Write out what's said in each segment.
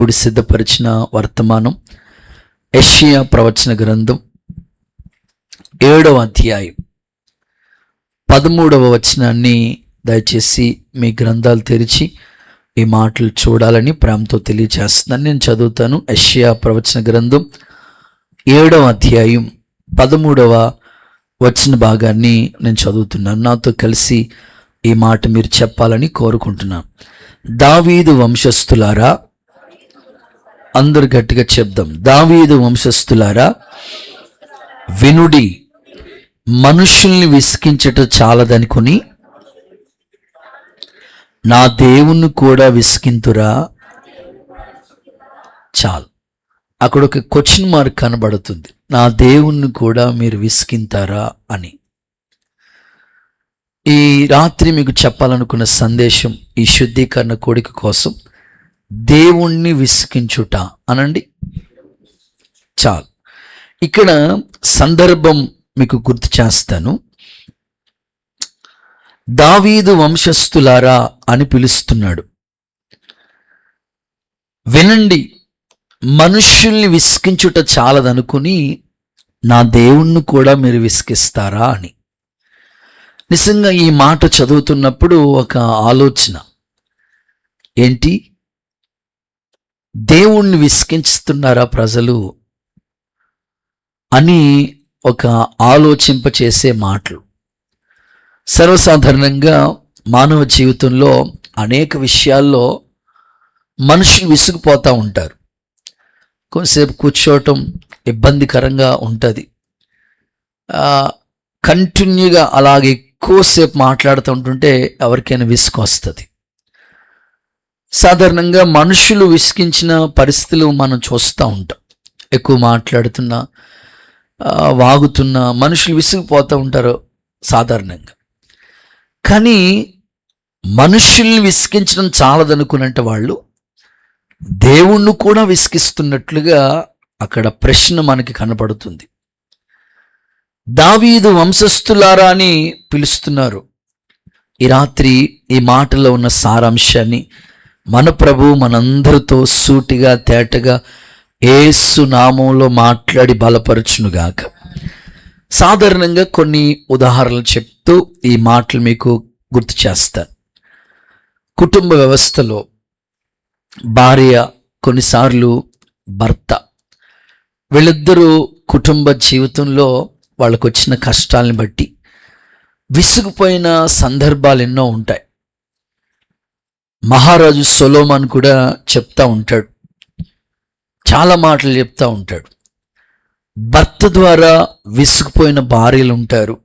ఇప్పుడు సిద్ధపరిచిన వర్తమానం యెషయా ప్రవచన గ్రంథం 7వ అధ్యాయం 13వ వచనాన్ని దయచేసి మీ గ్రంథాలు తెరిచి ఈ మాటలు చూడాలని ప్రేమతో తెలియజేస్తున్నాను. నేను చదువుతాను. యెషయా ప్రవచన గ్రంథం 7వ అధ్యాయం 13వ వచన భాగాన్ని నేను చదువుతున్నాను. నాతో కలిసి ఈ మాట మీరు చెప్పాలని కోరుకుంటున్నాను. దావీదు వంశస్థులారా, అందరు గట్టిగా చెప్దాం. దావీదు వంశస్థులారా వినుడి, మనుషుల్ని విసికించట చాలదనుకుని నా దేవుణ్ణి కూడా విసికింతురా. చాలు. అక్కడ ఒక క్వశ్చన్ మార్క్ కనబడుతుంది. నా దేవుణ్ణి కూడా మీరు విసికింతారా అని. ఈ రాత్రి మీకు చెప్పాలనుకున్న సందేశం ఈ శుద్ధీకరణ కోడిక కోసం దేవుణ్ణి విసికించుట అనండి. చాలు. ఇక్కడ సందర్భం మీకు గుర్తు చేస్తాను. దావీదు వంశస్థులారా అని పిలుస్తున్నాడు. వినండి, మనుష్యుల్ని విసికించుట చాలదనుకుని నా దేవుణ్ణి కూడా మీరు విసికిస్తారా అని. నిజంగా ఈ మాట చదువుతున్నప్పుడు ఒక ఆలోచన ఏంటి, దేవుణ్ణి విసికించుతున్నారా ప్రజలు అని ఒక ఆలోచింపచేసే మాటలు. సర్వసాధారణంగా మానవ జీవితంలో అనేక విషయాల్లో మనుషులు విసిగిపోతూ ఉంటారు. కొంతసేపు కూర్చోవటం ఇబ్బందికరంగా ఉంటుంది. కంటిన్యూగా అలాగే ఎక్కువసేపు మాట్లాడుతూ ఉంటుంటే ఎవరికైనా విసుగు వస్తుంది. సాధారణంగా మనుషులు విసిగించిన పరిస్థితులు మనం చూస్తూ ఉంటాం. ఎక్కువ మాట్లాడుతున్నా, వాగుతున్నా మనుషులు విసిగిపోతూ ఉంటారు సాధారణంగా. కానీ మనుషుల్ని విసిగించడం చాలదనుకునంటే వాళ్ళు దేవుణ్ణి కూడా విసిగిస్తున్నట్లుగా అక్కడ ప్రశ్న మనకి కనపడుతుంది. దావీదు వంశస్థులారా అని పిలుస్తున్నారు. ఈ రాత్రి ఈ మాటలో ఉన్న సారాంశాన్ని మన ప్రభు మనందరితో సూటిగా తేటగా యేసు నామంలో మాట్లాడి బలపరచునుగాక. సాధారణంగా కొన్ని ఉదాహరణలు చెప్తూ ఈ మాటలు మీకు గుర్తు చేస్తాను. కుటుంబ వ్యవస్థలో భార్య, కొన్నిసార్లు భర్త, వీళ్ళిద్దరూ కుటుంబ జీవితంలో వాళ్ళకు వచ్చిన కష్టాలను బట్టి విసిగిపోయిన సందర్భాలు ఎన్నో ఉంటాయి. మహారాజు సొలొమోన్ కూడా చెప్తా ఉంటాడు, చాలా మాటలు చెప్తా ఉంటాడు. భర్త ద్వారా విసిగిపోయిన భార్యలు ఉంటారు,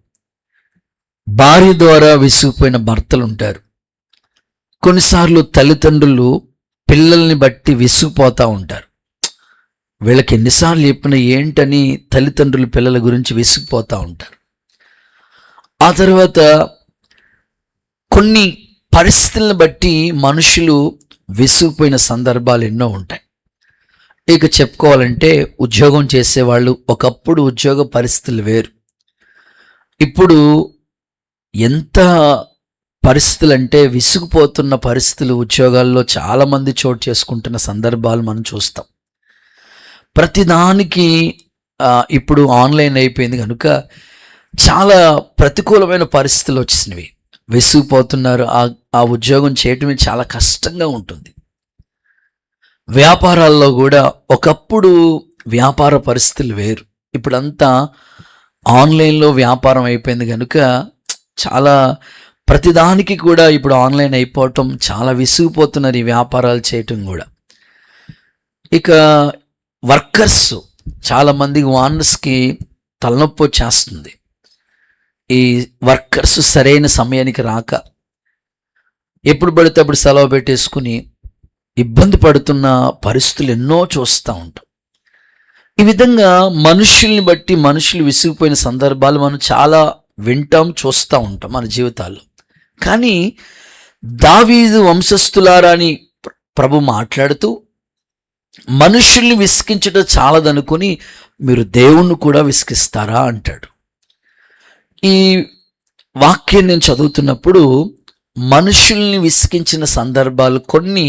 భార్య ద్వారా విసిగిపోయిన భర్తలు ఉంటారు. కొన్నిసార్లు తల్లిదండ్రులు పిల్లల్ని బట్టి విసిగిపోతూ ఉంటారు. వీళ్ళకి ఎన్నిసార్లు చెప్పినా ఏంటని తల్లిదండ్రులు పిల్లల గురించి విసిగిపోతూ ఉంటారు. ఆ తర్వాత కొన్ని పరిస్థితులను బట్టి మనుషులు విసిగిపోయిన సందర్భాలు ఎన్నో ఉంటాయి. ఇక చెప్పుకోవాలంటే ఉద్యోగం చేసేవాళ్ళు, ఒకప్పుడు ఉద్యోగ పరిస్థితులు వేరు. ఇప్పుడు ఎంత పరిస్థితులు అంటే విసిగిపోతున్న పరిస్థితులు ఉద్యోగాల్లో చాలామంది చోటు చేసుకుంటున్న సందర్భాలు మనం చూస్తాం. ప్రతిదానికి ఇప్పుడు ఆన్లైన్ అయిపోయింది కనుక చాలా ప్రతికూలమైన పరిస్థితులు వచ్చేసినవి. విసిగిపోతున్నారు. ఆ ఉద్యోగం చేయటమే చాలా కష్టంగా ఉంటుంది. వ్యాపారాల్లో కూడా ఒకప్పుడు వ్యాపార పరిస్థితులు వేరు, ఇప్పుడంతా ఆన్లైన్లో వ్యాపారం అయిపోయింది కనుక చాలా ప్రతిదానికి కూడా ఇప్పుడు ఆన్లైన్ అయిపోవటం చాలా విసిగిపోతున్నారు ఈ వ్యాపారాలు చేయటం కూడా. ఇక వర్కర్స్, చాలామందికి ఓనర్స్కి తలనొప్పి వచ్చేస్తుంది. ఈ వర్కర్స్ సరైన సమయానికి రాక ఎప్పుడు పడితే అప్పుడు సెలవు పెట్టేసుకుని ఇబ్బంది పడుతున్న పరిస్థితులు ఎన్నో చూస్తూ ఉంటాం. ఈ విధంగా మనుషుల్ని బట్టి మనుషులు విసిగిపోయిన సందర్భాలు మనం చాలా వింటాం, చూస్తూ ఉంటాం మన జీవితాల్లో. కానీ దావీదు వంశస్థులారా అని ప్రభు మాట్లాడుతూ మనుషుల్ని విసిగించడం చాలదనుకుని మీరు దేవుణ్ణి కూడా విసిగిస్తారా అంటాడు. ఈ వాక్యం నేను చదువుతున్నప్పుడు మనుషుల్ని విసిగించిన సందర్భాలు కొన్ని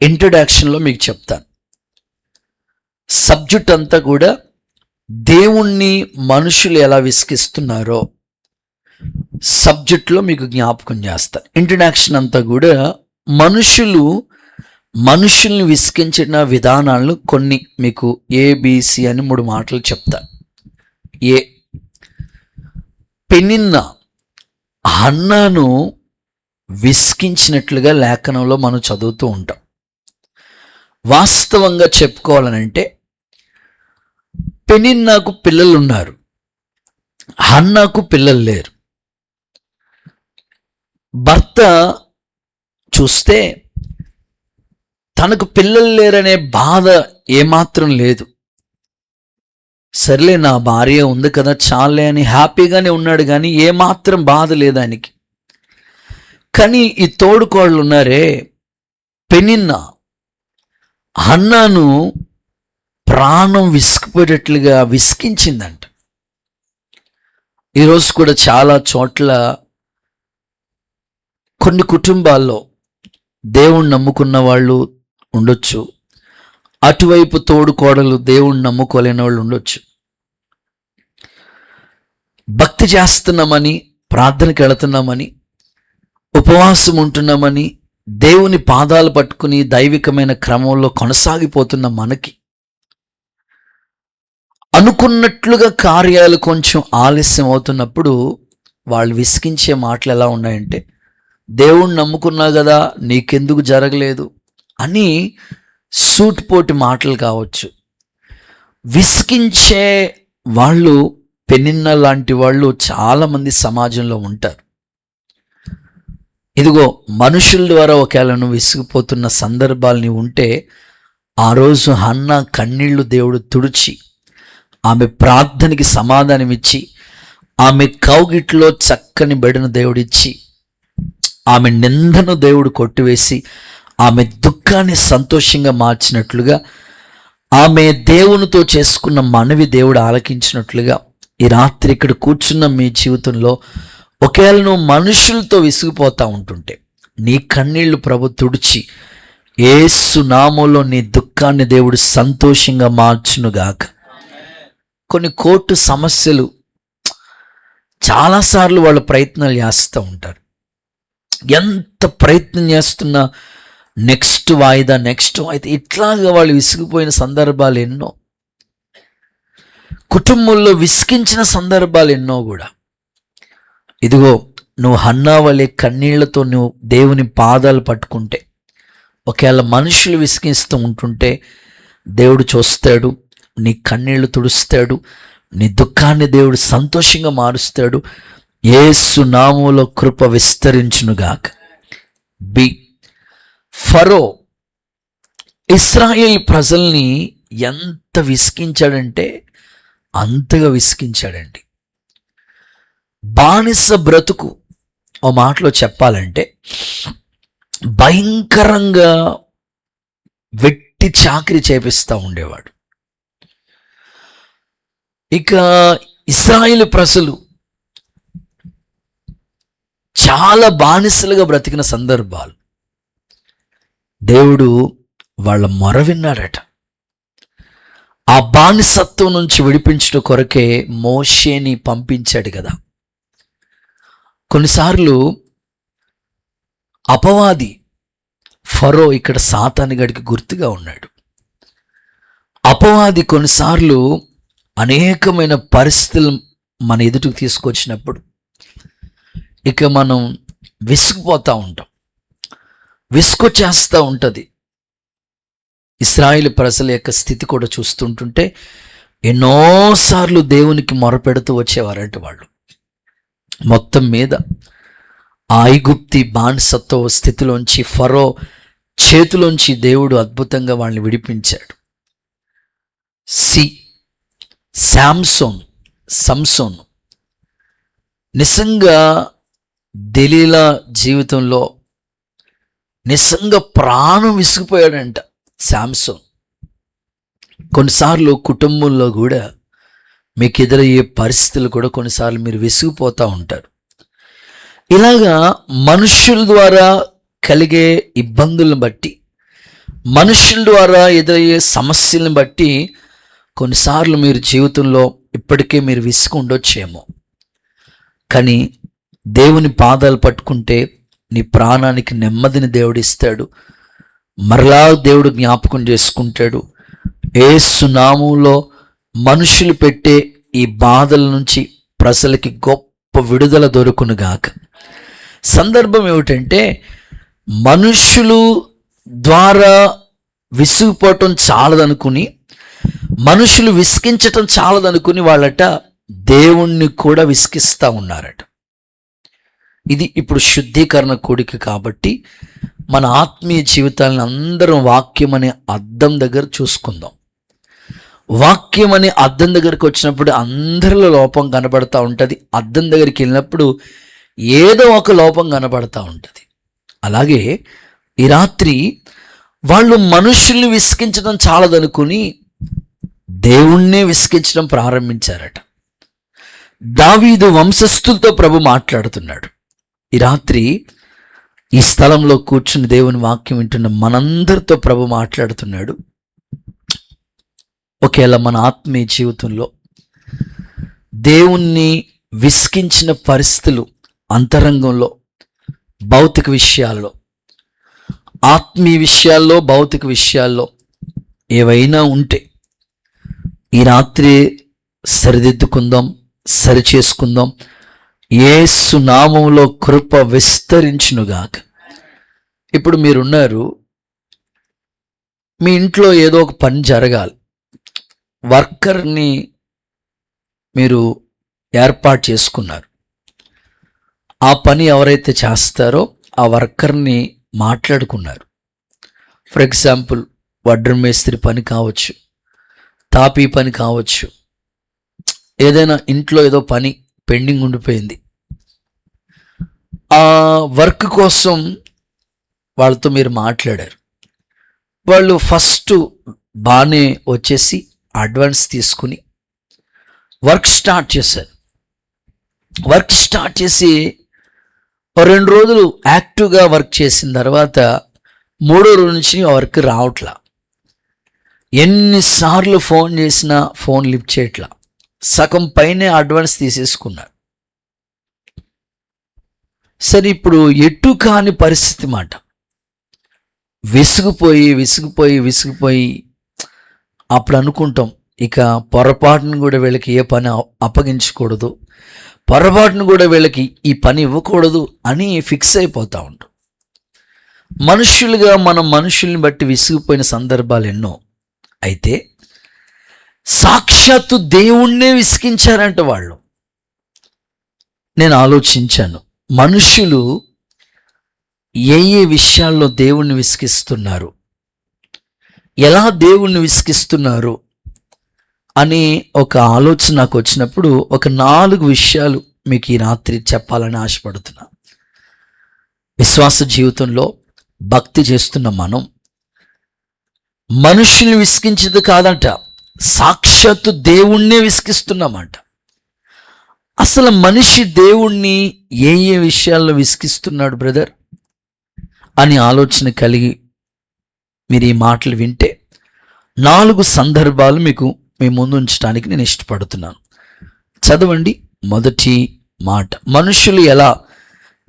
ఇంట్రడక్షన్లో మీకు చెప్తాను. సబ్జెక్ట్ అంతా కూడా దేవుణ్ణి మనుషులు ఎలా విసిగిస్తున్నారో సబ్జెక్ట్లో మీకు జ్ఞాపకం చేస్తాను. ఇంట్రడక్షన్ అంతా కూడా మనుషుల్ని విసిగించిన విధానాలను కొన్ని మీకు ఏబిసి అని 3 మాటలు చెప్తాను. ఏ, పెనిన్నా హన్నాను విసిగించినట్లుగా లేఖనంలో మనం చదువుతూ ఉంటాం. వాస్తవంగా చెప్పుకోవాలనంటే పెనిన్నాకు పిల్లలు ఉన్నారు, హన్నాకు పిల్లలు లేరు. భర్త చూస్తే తనకు పిల్లలు లేరనే బాధ ఏమాత్రం లేదు. సర్లే నా భార్య ఉంది కదా చాలే అని హ్యాపీగానే ఉన్నాడు, కానీ ఏమాత్రం బాధ లేదు ఆయనకి. కానీ ఈ తోడుకోళ్ళు ఉన్నారే, పెనిన్నా హన్నాను ప్రాణం విసిగిపోయేటట్లుగా విసిగించిందంట. ఈరోజు కూడా చాలా చోట్ల కొన్ని కుటుంబాల్లో దేవుణ్ణి నమ్ముకున్న వాళ్ళు ఉండొచ్చు, అటువైపు తోడుకోడలు దేవుణ్ణి నమ్ముకోలేని వాళ్ళు ఉండొచ్చు. భక్తి చేస్తున్నామని, ప్రార్థనకి వెళుతున్నామని, ఉపవాసం ఉంటున్నామని, దేవుని పాదాలు పట్టుకుని దైవికమైన క్రమంలో కొనసాగిపోతున్న మనకి అనుకున్నట్లుగా కార్యాలు కొంచెం ఆలస్యం అవుతున్నప్పుడు వాళ్ళు విసిగించే మాటలు ఎలా ఉన్నాయంటే, దేవుణ్ణి నమ్ముకున్నావు కదా నీకెందుకు జరగలేదు అని సూటిపోటి మాటలు కావచ్చు. విసిగించే వాళ్ళు పెనిన్న లాంటి వాళ్ళు చాలామంది సమాజంలో ఉంటారు. ఇదిగో మనుషుల ద్వారా ఒకవేళ నువ్వు విసిగిపోతున్న సందర్భాలు ఉంటే, ఆ రోజు హన్నా కన్నీళ్లు దేవుడు తుడిచి ఆమె ప్రార్థనకి సమాధానం ఇచ్చి, ఆమె కౌగిట్లో చక్కని బెడను దేవుడిచ్చి, ఆమె నిందను దేవుడు కొట్టివేసి ఆమె దుఃఖాన్ని సంతోషంగా మార్చినట్లుగా, ఆమె దేవునితో చేసుకున్న మనవి దేవుడు ఆలకించినట్లుగా, ఈ రాత్రి ఇక్కడ కూర్చున్న మీ జీవితంలో ఒకవేళ నువ్వు మనుషులతో విసిగిపోతూ ఉంటుంటే నీ కన్నీళ్లు ప్రభు తుడిచి యేసు నామములో నీ దుఃఖాన్ని దేవుడు సంతోషంగా మార్చునుగాక. కొన్ని కోర్టు సమస్యలు చాలాసార్లు వాళ్ళు ప్రయత్నాలు చేస్తూ ఉంటారు. ఎంత ప్రయత్నం చేస్తున్నా నెక్స్ట్ వాయిదా ఇట్లాగా వాళ్ళు విసిగిపోయిన సందర్భాలు ఎన్నో, కుటుంబంలో విసిగించిన సందర్భాలు ఎన్నో కూడా. ఇదిగో నువ్వు హన్నా వలె కన్నీళ్లతో నువ్వు దేవుని పాదాలు పట్టుకుంటే, ఒకవేళ మనుషులు విసిగిస్తూ ఉంటుంటే దేవుడు చూస్తాడు, నీ కన్నీళ్లు తుడుస్తాడు, నీ దుఃఖాన్ని దేవుడు సంతోషంగా మారుస్తాడు. యేసు నామములో కృప విస్తరించునుగాక. బి, ఫరో ఇశ్రాయేల్ ప్రజల్ని ఎంత విసిగించాడంటే అంతగా విసిగించాడండి. బానిస బ్రతుకు ఓ మాటలో చెప్పాలంటే భయంకరంగా వెట్టి చాకిరి చేపిస్తూ ఉండేవాడు. ఇక ఇశ్రాయేలు ప్రజలు చాలా బానిసలుగా బ్రతికిన సందర్భాలు. దేవుడు వాళ్ళ మొర విన్నాడట. ఆ బానిసత్వం నుంచి విడిపించడం కొరకే మోషేని పంపించాడు కదా. కొన్నిసార్లు అపవాది ఫరో ఇక్కడ సాతాను గడికి గుర్తుగా ఉన్నాడు. అపవాది కొన్నిసార్లు అనేకమైన పరిస్థితులు మన ఎదుటికి తీసుకొచ్చినప్పుడు ఇక మనం విసుగుపోతూ ఉంటాం, విసుకొచ్చేస్తూ ఉంటుంది. ఇశ్రాయేలు ప్రజల యొక్క స్థితి కూడా చూస్తుంటుంటే ఎన్నోసార్లు దేవునికి మొరపెడుతూ వచ్చేవారంట వాళ్ళు. మొత్తం మీద ఆ ఐగుప్తి బానిసత్వ స్థితిలోంచి, ఫరో చేతిలోంచి దేవుడు అద్భుతంగా వాళ్ళని విడిపించాడు. సంసోన్ నిజంగా దెలీలా జీవితంలో నిజంగా ప్రాణం విసిగిపోయాడంట శాంసోన్. కొన్నిసార్లు కుటుంబంలో కూడా మీకు ఎదురయ్యే పరిస్థితులు కూడా కొన్నిసార్లు మీరు విసిగిపోతూ ఉంటారు. ఇలాగా మనుషుల ద్వారా కలిగే ఇబ్బందులను బట్టి మనుషుల ద్వారా ఎదురయ్యే సమస్యలను బట్టి కొన్నిసార్లు మీరు జీవితంలో ఇప్పటికే మీరు విసుగు ఉండొచ్చేమో. కానీ దేవుని పాదాలు పట్టుకుంటే నీ ప్రాణానికి నెమ్మదిని దేవుడిస్తాడు. మరలా దేవుడు జ్ఞాపకం చేసుకుంటాడు. యేసు నామములో మనుషులు పెట్టే ఈ బాధల నుంచి ప్రజలకి గొప్ప విడుదల దొరుకునుగాక. సందర్భం ఏమిటంటే, మనుషులు ద్వారా విసిగిపోవటం చాలదనుకుని, మనుషులు విసిగించటం చాలదనుకుని వాళ్ళట దేవుణ్ణి కూడా విసిగిస్తూ ఉన్నారట. ఇది ఇప్పుడు శుద్ధీకరణ కూడిక కాబట్టి మన ఆత్మీయ జీవితాలను అందరం వాక్యం అనే అద్దం దగ్గర చూసుకుందాం. వాక్యం అనే అద్దం దగ్గరికి వచ్చినప్పుడు అందరిలో లోపం కనబడతా ఉంటుంది. అద్దం దగ్గరికి వెళ్ళినప్పుడు ఏదో ఒక లోపం కనబడతా ఉంటుంది. అలాగే ఈ రాత్రి వాళ్ళు మనుషుల్ని విసిగించడం చాలదనుకుని దేవుణ్ణే విసిగించడం ప్రారంభించారట. దావీదు వంశస్థులతో ప్రభు మాట్లాడుతున్నాడు. ఈ రాత్రి ఈ స్థలంలో కూర్చుని దేవుని వాక్యం వింటున్న మనందరితో ప్రభు మాట్లాడుతున్నాడు. ఒకవేళ మన ఆత్మీయ జీవితంలో దేవుణ్ణి విసిగించిన పరిస్థితులు అంతరంగంలో, భౌతిక విషయాల్లో, ఆత్మీయ విషయాల్లో, భౌతిక విషయాల్లో ఏవైనా ఉంటే ఈ రాత్రి సరిదిద్దుకుందాం, సరిచేసుకుందాం. యేసు నామములో కృప విస్తరించునుగాక. ఇప్పుడు మీరున్నారు, మీ ఇంట్లో ఏదో ఒక పని జరగాలి. వర్కర్ని మీరు ఏర్పాటు చేసుకున్నారు. ఆ పని ఎవరైతే చేస్తారో ఆ వర్కర్ని మాట్లాడుకున్నారు. ఫర్ ఎగ్జాంపుల్, వడ్ర మేస్త్రి పని కావచ్చు, తాపీ పని కావచ్చు, ఏదైనా ఇంట్లో ఏదో పని పెండింగ్ ఉండిపోయింది. ఆ వర్క్ కోసం వాళ్ళతో మీరు మాట్లాడారు. వాళ్ళు ఫస్ట్ బాగానే వచ్చేసి అడ్వాన్స్ తీసుకుని వర్క్ స్టార్ట్ చేశారు. వర్క్ స్టార్ట్ చేసి 2 రోజులు యాక్టివ్గా వర్క్ చేసిన తర్వాత 3వ రోజు నుంచి ఆ వర్క్ రావట్లా. ఎన్నిసార్లు ఫోన్ చేసినా ఫోన్ లిఫ్ట్ చేయట్లా. సగం పైనే అడ్వాన్స్ తీసేసుకున్నారు. సరే, ఇప్పుడు ఎటు కాని పరిస్థితి మాట. విసిగిపోయి అప్పుడు అనుకుంటాం, ఇక పొరపాటును కూడా వీళ్ళకి ఏ పని అప్పగించకూడదు, పొరపాటును కూడా వీళ్ళకి ఈ పని ఇవ్వకూడదు అని ఫిక్స్ అయిపోతూ ఉంటాం. మనుషులుగా మనం మనుషుల్ని బట్టి విసిగిపోయిన సందర్భాలు ఎన్నో. అయితే సాక్షాత్తు దేవుణ్ణే విసిగించారంట వాళ్ళు. నేను ఆలోచించాను, మనుషులు ఏ విషయాల్లో దేవుణ్ణి విసిగిస్తున్నారు, ఎలా దేవుణ్ణి విసిగిస్తున్నారు అని ఒక ఆలోచన నాకు వచ్చినప్పుడు ఒక 4 విషయాలు మీకు ఈ రాత్రి చెప్పాలని ఆశపడుతున్నా. విశ్వాస జీవితంలో భక్తి చేస్తున్న మనం మనుషుల్ని విసిగించేది కాదంట, సాక్షాత్తు దేవుణ్ణే విసిగిస్తున్నామంట. అసలు మనిషి దేవుణ్ణి ఏ విషయాల్లో విసిగిస్తున్నాడు బ్రదర్ అని ఆలోచన కలిగి మీరు ఈ మాటలు వింటే 4 సందర్భాలు మీకు మీ ముందు ఉంచడానికి నేను ఇష్టపడుతున్నాను. చదవండి. మొదటి మాట, మనుషులు ఎలా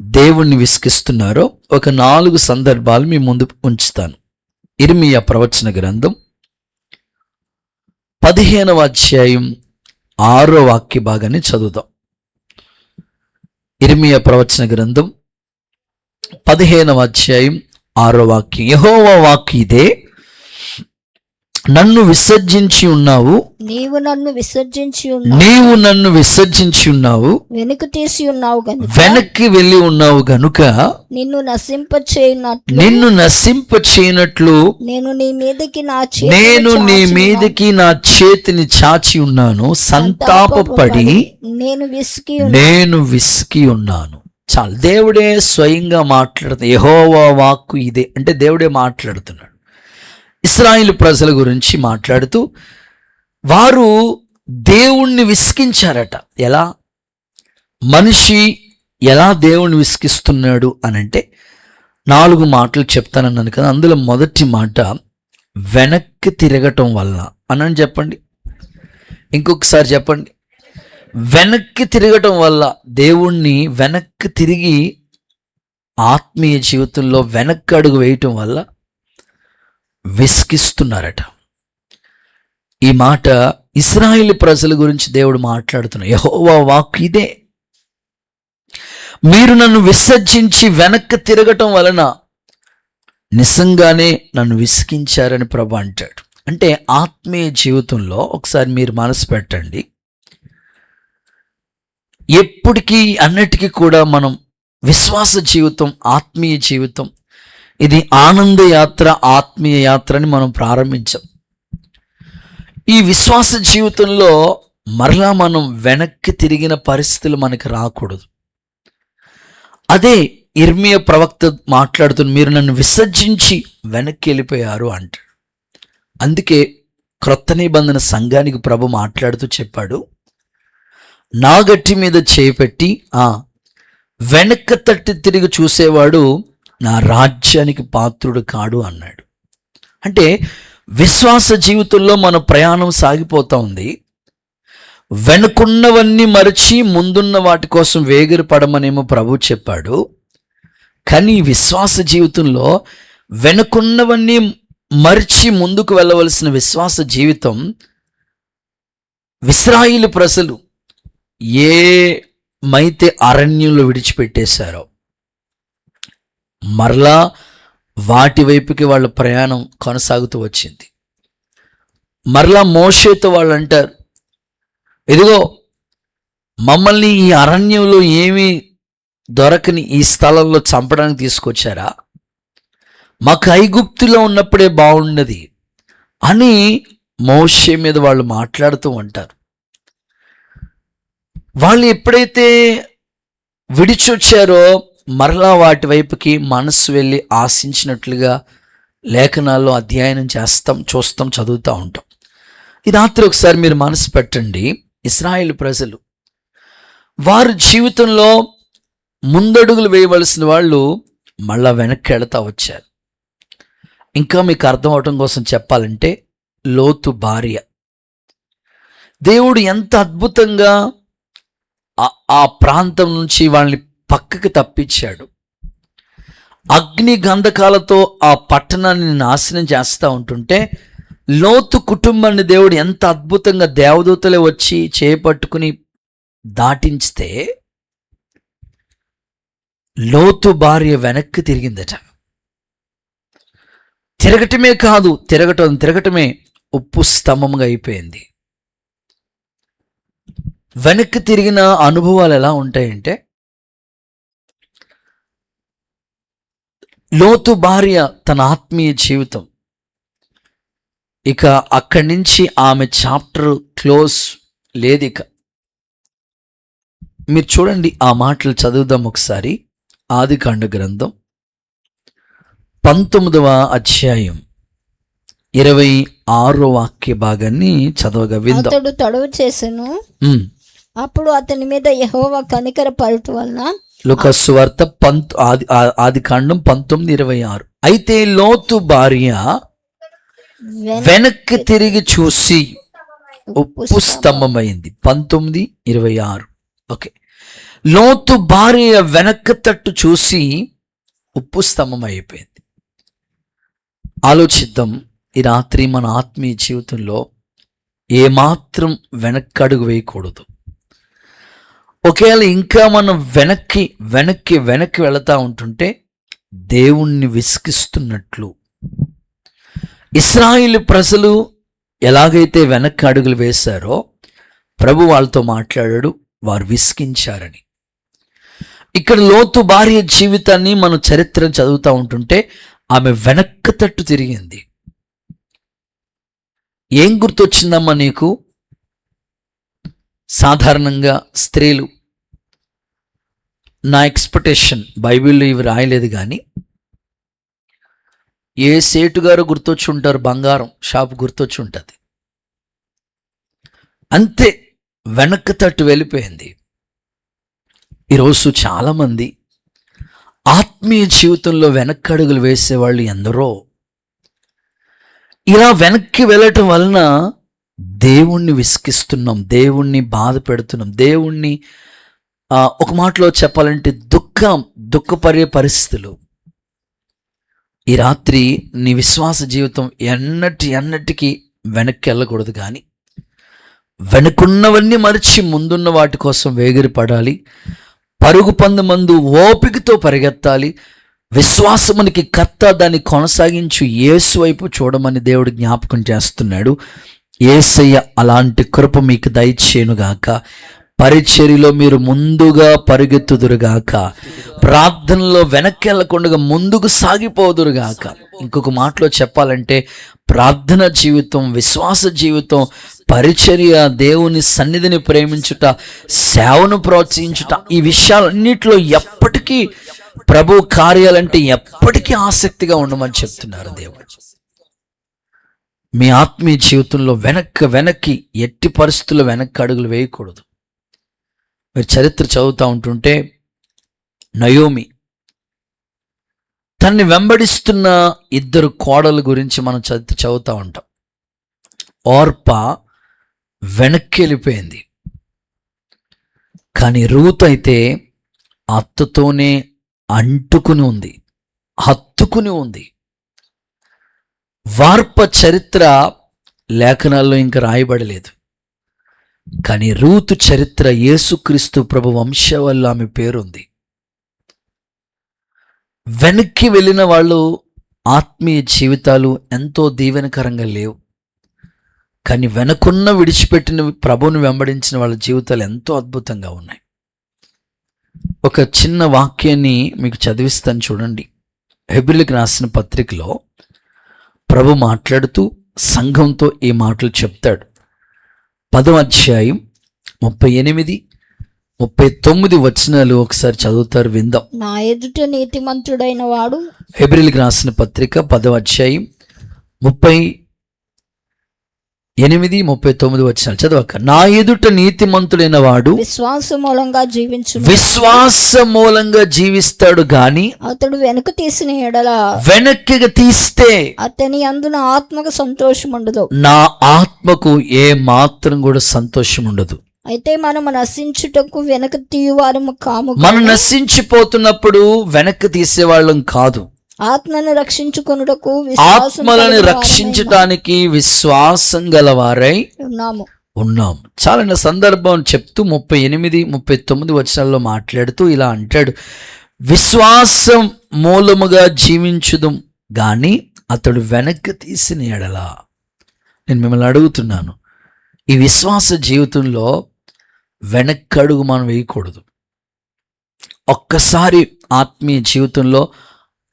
దేవుణ్ణి విసిగిస్తున్నారో ఒక 4 సందర్భాలు మీ ముందు ఉంచుతాను. ఇర్మీయా ప్రవచన గ్రంథం 15వ అధ్యాయం 6వ వాక్య భాగాన్ని చదువుదాం. ఇర్మీయా ప్రవచన గ్రంథం 15వ అధ్యాయం 6వ వాక్యం. యెహోవా వాక్కు ఇదే, నన్ను విసర్జించి ఉన్నావు, నీవు నన్ను విసర్జించి ఉన్నావు, వెనక్కి వెళ్ళి ఉన్నావు గనుక నిన్ను నశింపచేయనట్లు నేను నీ మీదకి నా చేతిని చాచి ఉన్నాను, సంతాపపడి నేను విసికి ఉన్నాను. చాలు, దేవుడే స్వయంగా మాట్లాడుతున్నాడు. యెహోవా వాక్కు ఇదే అంటే దేవుడే మాట్లాడుతున్నాడు. ఇశ్రాయేలు ప్రజల గురించి మాట్లాడుతూ వారు దేవుణ్ణి విసిగించారట. ఎలా? మనిషి ఎలా దేవుణ్ణి విసిగిస్తున్నాడు అనంటే, 4 మాటలు చెప్తానన్నాను కదా, అందులో మొదటి మాట వెనక్కి తిరగటం వల్ల అని చెప్పండి. ఇంకొకసారి చెప్పండి. వెనక్కి తిరగటం వల్ల, దేవుణ్ణి వెనక్కి తిరిగి ఆత్మీయ జీవితంలో వెనక్కి అడుగు వేయటం వల్ల విసిగిస్తున్నారట. ఈ మాట ఇశ్రాయేలు ప్రజల గురించి దేవుడు మాట్లాడుతున్నారు. యెహోవా వాక్కు ఇదే, మీరు నన్ను విసర్జించి వెనక్కి తిరగటం వలన నిజంగానే నన్ను విసిగించారని ప్రభు అంటాడు. అంటే ఆత్మీయ జీవితంలో ఒకసారి మీరు మనసు పెట్టండి, ఎప్పటికీ అన్నిటికీ కూడా మనం విశ్వాస జీవితం, ఆత్మీయ జీవితం, ఇది ఆనంద యాత్ర, ఆత్మీయ యాత్ర అని మనం ప్రారంభించాం. ఈ విశ్వాస జీవితంలో మరలా మనం వెనక్కి తిరిగిన పరిస్థితులు మనకి రాకూడదు. అదే ఇర్మియా ప్రవక్త మాట్లాడుతున్న, మీరు నన్ను విసర్జించి వెనక్కి వెళ్ళిపోయారు అంటాడు. అందుకే క్రొత్త నిబంధన సంఘానికి ప్రభు మాట్లాడుతూ చెప్పాడు, నా గట్టి మీద చేపెట్టి వెనక్కి తట్టి తిరిగి చూసేవాడు నా రాజ్యానికి పాత్రుడు కాడు అన్నాడు. అంటే విశ్వాస జీవితంలో మన ప్రయాణం సాగిపోతూ ఉంది. వెనుకున్నవన్నీ మరచి ముందున్న వాటి కోసం వేగిరి పడమనేమో ప్రభు చెప్పాడు. కానీ విశ్వాస జీవితంలో వెనుకున్నవన్నీ మరిచి ముందుకు వెళ్ళవలసిన విశ్వాస జీవితం ఇశ్రాయేలు ప్రజలు ఏమైతే అరణ్యంలో విడిచిపెట్టేశారో మరలా వాటి వైపుకి వాళ్ళ ప్రయాణం కొనసాగుతూ వచ్చింది. మరలా మోషేతో వాళ్ళు అంటారు, ఇదిగో మమ్మల్ని ఈ అరణ్యంలో ఏమీ దొరకని ఈ స్థలంలో చంపడానికి తీసుకొచ్చారా, మాకు ఐగుప్తులో ఉన్నప్పుడే బాగున్నది అని మోషే మీద వాళ్ళు మాట్లాడుతూ ఉంటారు. వాళ్ళు ఎప్పుడైతే విడిచొచ్చారో మరలా వాటి వైపుకి మనసు వెళ్ళి ఆశించినట్లుగా లేఖనాల్లో అధ్యయనం చూస్తాం, చదువుతూ ఉంటాం. ఈ రాత్రి ఒకసారి మీరు మనసు పెట్టండి, ఇశ్రాయేలు ప్రజలు వారి జీవితంలో ముందడుగులు వేయవలసిన వాళ్ళు మళ్ళా వెనక్కి వెళతా వచ్చారు. ఇంకా మీకు అర్థం అవటం కోసం చెప్పాలంటే, లోతు భార్య, దేవుడు ఎంత అద్భుతంగా ఆ ప్రాంతం నుంచి వాళ్ళని పక్కకి తప్పించాడు. అగ్ని గంధకాలతో ఆ పట్టణాన్ని నాశనం చేస్తూ ఉంటుంటే లోతు కుటుంబాన్ని దేవుడు ఎంత అద్భుతంగా దేవదూతలే వచ్చి చేపట్టుకుని దాటించితే లోతు భార్య వెనక్కి తిరిగిందట. తిరగటమే కాదు, తిరగటమే ఉప్పు స్తంభంగా అయిపోయింది. వెనక్కి తిరిగిన అనుభవాలు ఎలా ఉంటాయంటే, లోతు భార్య తన ఆత్మీయ జీవితం ఇక అక్కడి నుంచి ఆమె చాప్టర్ క్లోజ్ లేదు. ఇక మీరు చూడండి, ఆ మాటలు చదువుదాం ఒకసారి. ఆదికాండ గ్రంథం 19వ అధ్యాయం 26వ వాక్య భాగాన్ని చదవగా విందాం. అతడు తడవు చేసెను, అప్పుడు అతని మీద యెహోవా కనికర పడుట వలన. లూకాసు సువార్త ఆదికాండం 19:26. అయితే లోతు భార్య వెనక్కి తిరిగి చూసి ఉప్పు స్తంభమైంది. 19:26. ఓకే, లోతు భార్య వెనక్కి తట్టు చూసి ఉప్పు స్తంభం అయిపోయింది. ఆలోచిద్దాం, ఈ రాత్రి మన ఆత్మీయ జీవితంలో ఏమాత్రం వెనక్కి అడుగు వేయకూడదు. ఒకవేళ ఇంకా మనం వెనక్కి వెళతా ఉంటుంటే దేవుణ్ణి విసిగిస్తున్నట్లు. ఇశ్రాయేలు ప్రజలు ఎలాగైతే వెనక్కి అడుగులు వేశారో ప్రభు వాళ్ళతో మాట్లాడాడు, వారు విసిగించారని. ఇక్కడ లోతు భార్య జీవితాన్ని మనం చరిత్ర చదువుతూ ఉంటుంటే ఆమె వెనక్కి తట్టు తిరిగింది. ఏం గుర్తొచ్చిందమ్మా నీకు? సాధారణంగా స్త్రీలు, నా ఎక్స్పెక్టేషన్, బైబిల్లో ఇవి రాయలేదు కానీ ఏ సేటు గారు గుర్తొచ్చి ఉంటారు, బంగారం షాపు గుర్తొచ్చి ఉంటుంది. అంతే, వెనక్కి తట్టు వెళ్ళిపోయింది. ఈరోజు చాలామంది ఆత్మీయ జీవితంలో వెనక్కడుగులు వేసేవాళ్ళు ఎందరో. ఇలా వెనక్కి వెళ్ళటం వలన దేవుణ్ణి విసిగిస్తున్నాం, దేవుణ్ణి బాధ పెడుతున్నాం, దేవుణ్ణి ఒక మాటలో చెప్పాలంటే దుఃఖపడే పరిస్థితులు. ఈ రాత్రి నీ విశ్వాస జీవితం ఎన్నటికీ వెనక్కి వెళ్ళకూడదు, కానీ వెనుకున్నవన్నీ మరిచి ముందున్న వాటి కోసం వేగిరి పడాలి. పరుగు పందెమందు ఓపికతో పరిగెత్తాలి. విశ్వాసమునికి కర్త, దాన్ని కొనసాగించు యేసు వైపు చూడమని దేవుడు జ్ఞాపకం చేస్తున్నాడు. యేసయ్య అలాంటి కృప మీకు దయచేయునుగాక. పరిచర్యలో మీరు ముందుగా పరిగెత్తుదురుగాక. ప్రార్థనలో వెనక్కి వెళ్ళకుండా ముందుకు సాగిపోదురుగాక. ఇంకొక మాటలో చెప్పాలంటే ప్రార్థన జీవితం, విశ్వాస జీవితం, పరిచర్య, దేవుని సన్నిధిని ప్రేమించుట, సేవను ప్రోత్సహించుట, ఈ విషయాలన్నిటిలో ఎప్పటికీ ప్రభు కార్యాలంటే ఎప్పటికీ ఆసక్తిగా ఉండమని చెప్తున్నారు దేవుడు. మీ ఆత్మీయ జీవితంలో వెనక్కి ఎట్టి పరిస్థితుల్లో వెనక్కి అడుగులు వేయకూడదు. మీరు చరిత్ర చదువుతూ ఉంటుంటే నయోమి తన్ని వెంబడిస్తున్న ఇద్దరు కోడల గురించి మనం చదువుతూ ఉంటాం. ఓర్పా వెనక్కి వెళ్ళిపోయింది, కానీ రూత్ అయితే అత్తతోనే అంటుకుని ఉంది, హత్తుకుని ఉంది. వార్ప చరిత్ర లేఖనాల్లో ఇంకా రాయబడలేదు, కానీ రూతు చరిత్ర యేసుక్రీస్తు ప్రభు వంశావళిలో ఆమె పేరుంది. వెనక్కి వెళ్ళిన వాళ్ళు ఆత్మీయ జీవితాలు ఎంతో దీవెనకరంగా లేవు, కానీ వెనకున్న విడిచిపెట్టిన ప్రభువుని వెంబడించిన వాళ్ళ జీవితాలు ఎంతో అద్భుతంగా ఉన్నాయి. ఒక చిన్న వాక్యాన్ని మీకు చదివిస్తాను చూడండి. హెబ్రీయులకు రాసిన పత్రికలో ప్రభు మాట్లాడుతూ సంఘంతో ఈ మాటలు చెప్తాడు. 10వ అధ్యాయం 38, 39 వచనాలు ఒకసారి చదువుతారు, విందాం. నా ఎదుట నీతిమంతుడైన వాడు. హెబ్రీయులకు రాసిన పత్రిక 10వ అధ్యాయం 38, 39 వచనాలు చదవక. నా ఎదుట నీతిమంతుడైన వాడు విశ్వాస మూలంగా జీవిస్తాడు గాని అతడు వెనక తీసిన ఎడల, వెనక్కి తీస్తే అతని అందున ఆత్మకు సంతోషం ఉండదు, నా ఆత్మకు ఏ మాత్రం కూడా సంతోషం ఉండదు. అయితే మనము నశించుటకు వెనక తీయవారము కాము. మనం నశించిపోతున్నప్పుడు వెనక్కి తీసేవాళ్ళం కాదు, ఆత్మను రక్షించుకొనుటకు, ఆత్మలను రక్షించటానికి విశ్వాసం గలవారై ఉన్నాం. చాలా సందర్భం చెప్తూ 38, 39 వచనాల్లో మాట్లాడుతూ ఇలా అంటాడు, విశ్వాసం మూలముగా జీవించుదుం గాని అతడు వెనక్కి తీసిన ఎడలా. నేను మిమ్మల్ని అడుగుతున్నాను, ఈ విశ్వాస జీవితంలో వెనక్కి అడుగు మనం వేయకూడదు. ఒక్కసారి ఆత్మీయ జీవితంలో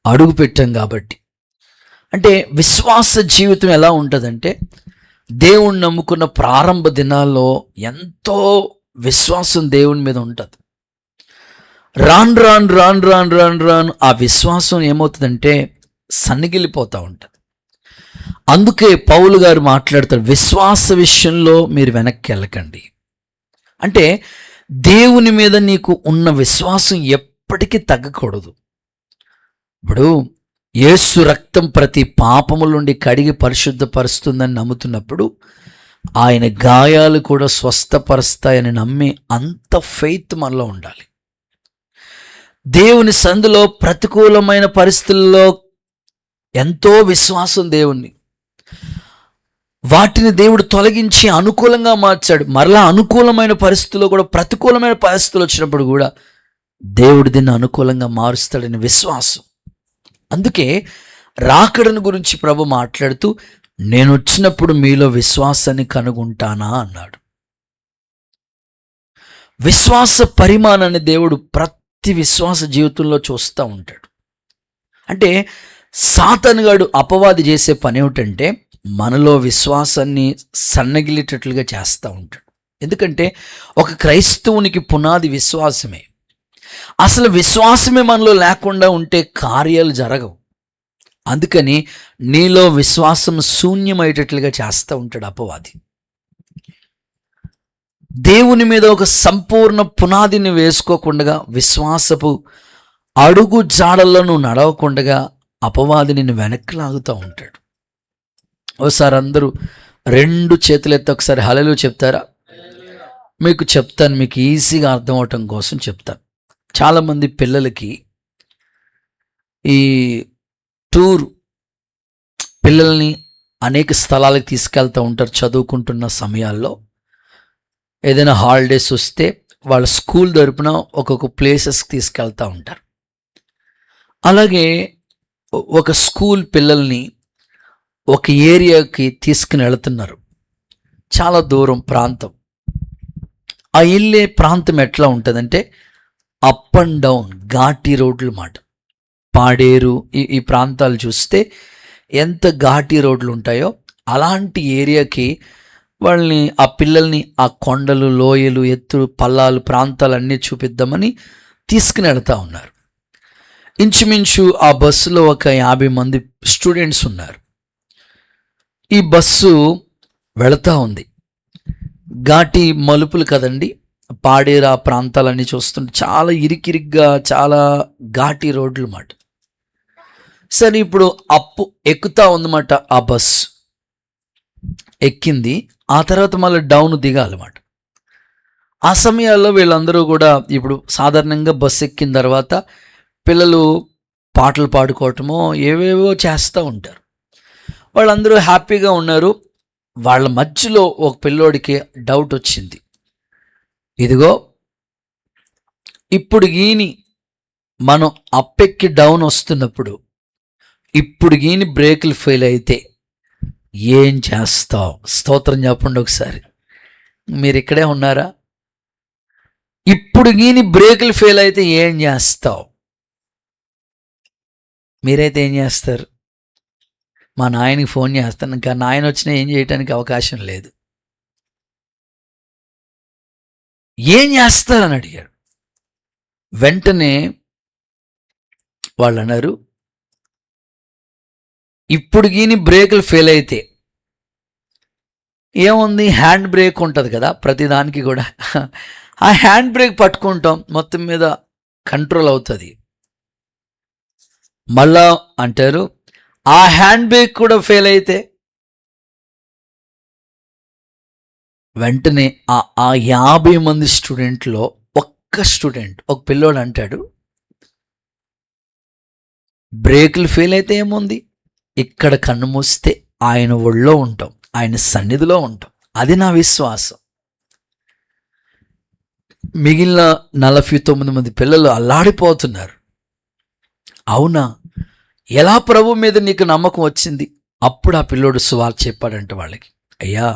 అడుగు పెట్టాం కాబట్టి. అంటే విశ్వాస జీవితం ఎలా ఉంటుందంటే, దేవుణ్ణి నమ్ముకున్న ప్రారంభ దినాల్లో ఎంతో విశ్వాసం దేవుని మీద ఉంటుంది. రాను రాను రాను రాను రాను రాను ఆ విశ్వాసం ఏమవుతుందంటే సన్నగిలిపోతూ ఉంటుంది. అందుకే పౌలు గారు మాట్లాడతారు, విశ్వాస విషయంలో మీరు వెనక్కి వెళ్ళకండి. అంటే దేవుని మీద నీకు ఉన్న విశ్వాసం ఎప్పటికీ తగ్గకూడదు. ఇప్పుడు యేసు రక్తం ప్రతి పాపముల నుండి కడిగి పరిశుద్ధపరుస్తుందని నమ్ముతున్నప్పుడు ఆయన గాయాలు కూడా స్వస్థపరుస్తాయని నమ్మి అంత ఫెయిత్ మనలో ఉండాలి. దేవుని సందులో ప్రతికూలమైన పరిస్థితుల్లో ఎంతో విశ్వాసం దేవుణ్ణి, వాటిని దేవుడు తొలగించి అనుకూలంగా మార్చాడు. మరలా అనుకూలమైన పరిస్థితుల్లో కూడా, ప్రతికూలమైన పరిస్థితులు వచ్చినప్పుడు కూడా దేవుడు దీన్ని అనుకూలంగా మారుస్తాడని విశ్వాసం. అందుకే రాకడను గురించి ప్రభు మాట్లాడుతూ, నేను వచ్చినప్పుడు మీలో విశ్వాసాన్ని కనుగొంటానా అన్నాడు. విశ్వాస పరిమాణాన్ని దేవుడు ప్రతి విశ్వాస జీవితంలో చూస్తూ ఉంటాడు. అంటే సాతానుగాడు, అపవాది చేసే పని ఏమిటంటే మనలో విశ్వాసాన్ని సన్నగిలేటట్లుగా చేస్తూ ఉంటాడు. ఎందుకంటే ఒక క్రైస్తవునికి పునాది విశ్వాసమే. అసలు విశ్వాసమే మనలో లేకుండా ఉంటే కార్యాలు జరగవు. అందుకని నీలో విశ్వాసం శూన్యమయ్యేటట్లుగా చేస్తూ ఉంటాడు అపవాది. దేవుని మీద ఒక సంపూర్ణ పునాదిని వేసుకోకుండా విశ్వాసపు అడుగు జాడల్లో నువ్వు నడవకుండగా అపవాది నిన్ను వెనక్కి లాగుతూ ఉంటాడు. ఒకసారి అందరూ 2 చేతులు ఎత్తి ఒకసారి హల్లెలూయా చెప్తారా? మీకు చెప్తాను, మీకు ఈజీగా అర్థం అవటం కోసం చెప్తాను. చాలామంది పిల్లలకి ఈ టూర్ పిల్లల్ని అనేక స్థలాలకు తీసుకెళ్తూ ఉంటారు. చదువుకుంటున్న సమయాల్లో ఏదైనా హాలిడేస్ వస్తే వాళ్ళ స్కూల్ తరపున ఒక్కొక్క ప్లేసెస్కి తీసుకెళ్తూ ఉంటారు. అలాగే ఒక స్కూల్ పిల్లల్ని ఒక ఏరియాకి తీసుకుని వెళుతున్నారు, చాలా దూరం ప్రాంతం. ఆ వెళ్ళే ప్రాంతం ఎట్లా ఉంటుందంటే అప్ అండ్ డౌన్ ఘాటీ రోడ్లు మాట. పాడేరు ఈ ప్రాంతాలు చూస్తే ఎంత ఘాటీ రోడ్లు ఉంటాయో అలాంటి ఏరియాకి వాళ్ళని, ఆ పిల్లల్ని ఆ కొండలు, లోయలు, ఎత్తులు, పల్లాలు, ప్రాంతాలన్నీ చూపిద్దామని తీసుకుని వెళ్తూ ఉన్నారు. ఇంచుమించు ఆ బస్సులో ఒక 50 మంది స్టూడెంట్స్ ఉన్నారు. ఈ బస్సు వెళుతూ ఉంది. ఘాటీ మలుపులు కదండి, పాడేరు ఆ ప్రాంతాలన్నీ చూస్తుంటే చాలా ఇరికిరిగ్గా, చాలా ఘాటీ రోడ్లు మాట. సరే, ఇప్పుడు ఎక్కుతా ఉందన్నమాట. ఆ బస్సు ఎక్కింది, ఆ తర్వాత మళ్ళీ డౌన్ దిగాలన్నమాట. ఆ సమయాల్లో వీళ్ళందరూ కూడా ఇప్పుడు సాధారణంగా బస్సు ఎక్కిన తర్వాత పిల్లలు పాటలు పాడుకోవటమో ఏవేవో చేస్తూ ఉంటారు. వాళ్ళందరూ హ్యాపీగా ఉన్నారు. వాళ్ళ మధ్యలో ఒక పిల్లోడికి డౌట్ వచ్చింది. ఇదిగో ఇప్పుడు గీని మనం అప్పెక్కి డౌన్ వస్తున్నప్పుడు ఇప్పుడు గీని బ్రేకులు ఫెయిల్ అయితే ఏం చేస్తావు? స్తోత్రం చెప్పండి ఒకసారి. మీరు ఇక్కడే ఉన్నారా? ఇప్పుడు గీని బ్రేకులు ఫెయిల్ అయితే ఏం చేస్తావు? మీరైతే ఏం చేస్తారు? మా నాయనకి ఫోన్ చేస్తాను, ఇంకా నాయన వచ్చినా ఏం చేయడానికి అవకాశం లేదు. ఏం చేస్తారని అడిగాడు. వెంటనే వాళ్ళు అన్నారు, ఇప్పుడు గీని బ్రేకులు ఫెయిల్ అయితే ఏముంది, హ్యాండ్ బ్రేక్ ఉంటుంది కదా ప్రతిదానికి కూడా, ఆ హ్యాండ్ బ్రేక్ పట్టుకుంటాం, మొత్తం మీద కంట్రోల్ అవుతుంది. మళ్ళా అంటారు, ఆ హ్యాండ్ బ్రేక్ కూడా ఫెయిల్ అయితే వెంటనే ఆ 50 మంది స్టూడెంట్లో ఒక్క స్టూడెంట్, ఒక పిల్లోడు అంటాడు, బ్రేకులు ఫెయిల్ అయితే ఏముంది, ఇక్కడ కన్ను మూస్తే ఆయన ఒళ్ళో ఉంటాం, ఆయన సన్నిధిలో ఉంటాం. అది నా విశ్వాసం. మిగిలిన 49 మంది పిల్లలు అల్లాడిపోతున్నారు. అవునా, ఎలా ప్రభు మీద నీకు నమ్మకం వచ్చింది? అప్పుడు ఆ పిల్లోడు సువార్త చెప్పాడంటే వాళ్ళకి, అయ్యా,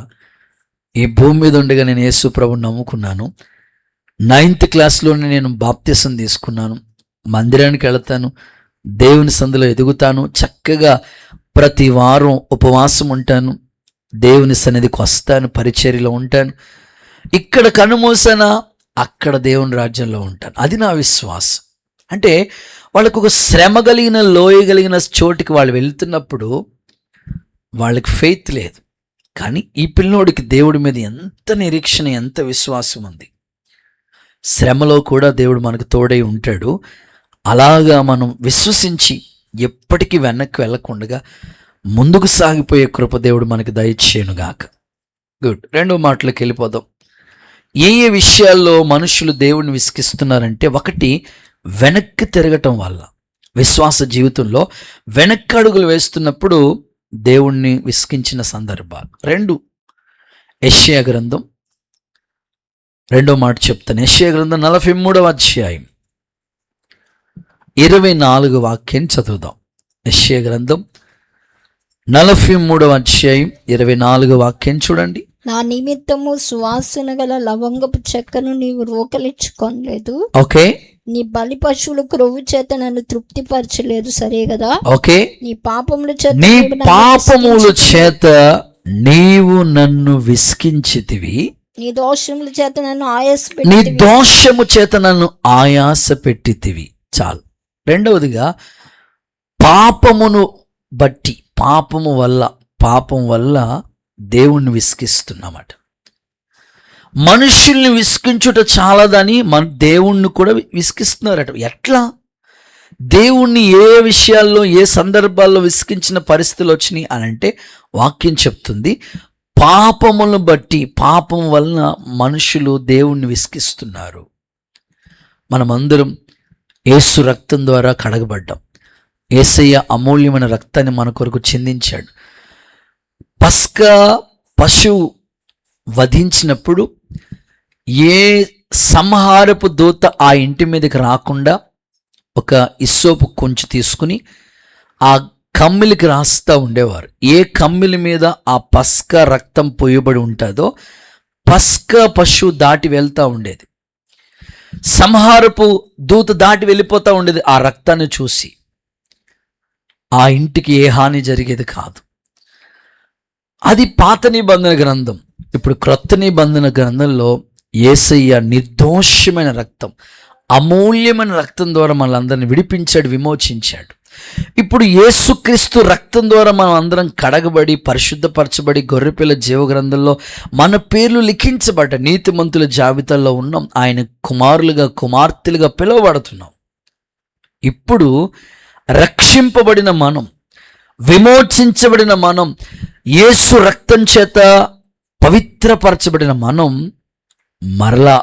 ఈ భూమి మీద ఉండగా నేను యేసు ప్రభుని నమ్ముకున్నాను. 9th క్లాస్లోనే నేను బాప్తిసం తీసుకున్నాను. మందిరానికి వెళతాను, దేవుని సందులో ఎదుగుతాను, చక్కగా ప్రతి వారం ఉపవాసం ఉంటాను, దేవుని సన్నిధికి వస్తాను, పరిచర్యలో ఉంటాను. ఇక్కడ కనుమూసనా అక్కడ దేవుని రాజ్యంలో ఉంటాను. అది నా విశ్వాసం. అంటే వాళ్ళకు ఒక శ్రమ కలిగిన, లోయ కలిగిన చోటికి వాళ్ళు వెళ్తున్నప్పుడు వాళ్ళకి ఫెయిత్ లేదు. కానీ ఈ పిల్లోడికి దేవుడి మీద ఎంత నిరీక్షణ, ఎంత విశ్వాసం ఉంది. శ్రమలో కూడా దేవుడు మనకు తోడై ఉంటాడు. అలాగా మనం విశ్వసించి ఎప్పటికీ వెనక్కి వెళ్ళకుండా ముందుకు సాగిపోయే కృప దేవుడు మనకి దయచేయునుగాక. గుడ్. 2వ మాటలోకి వెళ్ళిపోదాం. ఏ విషయాల్లో మనుషులు దేవుడిని విసిగిస్తున్నారంటే, ఒకటి వెనక్కి తిరగటం వల్ల. విశ్వాస జీవితంలో వెనక్కి అడుగులు వేస్తున్నప్పుడు దేవుణ్ణి విసిగించిన సందర్భాలు. 2 యెషయా గ్రంథం, 2వ మాట చెప్తాను. యెషయా గ్రంథం 43వ అధ్యాయం 24 వాక్యం చదువుదాం. యెషయా గ్రంథం 43వ అధ్యాయం 24 వాక్యం చూడండి. నా నిమిత్తము సువాసన గల లవంగపు చెక్కను నీవు రోకలిచ్చుకోలేదు. ఓకే. నీ బలి పశువుల క్రొవ్వు చేత నన్ను తృప్తిపరచలేదు, సరే కదా. ఓకే. నీ పాపముల చేత నీవు నన్ను విసికించితివి, నీ దోషముల చేత నన్ను ఆయాస పెట్టితివి. చాలు. 2వదిగా, పాపమును బట్టి, పాపం వల్ల దేవుణ్ణి విసిగిస్తున్నామట. మనుషుల్ని విసిగించుట చాలదని మన దేవుణ్ణి కూడా విసిగిస్తున్నారట. ఎట్లా? దేవుణ్ణి ఏ విషయాల్లో ఏ సందర్భాల్లో విసిగించిన పరిస్థితులు వచ్చినాయి అని అంటే వాక్యం చెప్తుంది, పాపములను బట్టి, పాపం వలన మనుషులు దేవుణ్ణి విసిగిస్తున్నారు. మనమందరం యేసు రక్తం ద్వారా కడగబడ్డాం. యేసయ్య అమూల్యమైన రక్తాన్ని మన కొరకు చిందించాడు. పస్కా పశువు వధించినప్పుడు ఏ సంహారపు దూత ఆ ఇంటి మీదకి రాకుండా ఒక ఇస్సోపు కొంచెం తీసుకుని ఆ కమ్మిలికి రాస్తూ ఉండేవారు. ఏ కమ్మిలి మీద ఆ పస్కా రక్తం పోయబడి ఉంటుందో పస్కా పశువు దాటి వెళ్తూ ఉండేది. సంహారపు దూత దాటి వెళ్ళిపోతూ ఉండేది. ఆ రక్తాన్ని చూసి ఆ ఇంటికి ఏ హాని జరిగేది కాదు. అది పాత నిబంధన గ్రంథం. ఇప్పుడు క్రొత్త నిబంధన గ్రంథంలో యేసయ్య నిర్దోషమైన రక్తం, అమూల్యమైన రక్తం ద్వారా మనల్ని విడిపించాడు, విమోచించాడు. ఇప్పుడు యేసుక్రీస్తు రక్తం ద్వారా మనం అందరం కడగబడి పరిశుద్ధపరచబడి గొర్రెపిల్ల జీవగ్రంథంలో మన పేర్లు లిఖించబడ్డ నీతిమంతుల జాబితాలో ఉన్నాం. ఆయన కుమారులుగా కుమార్తెలుగా పిలువబడుతున్నాం. ఇప్పుడు రక్షింపబడిన మనం, విమోచించబడిన మనం, యేసు రక్తం చేత పవిత్రపరచబడిన మనం మరలా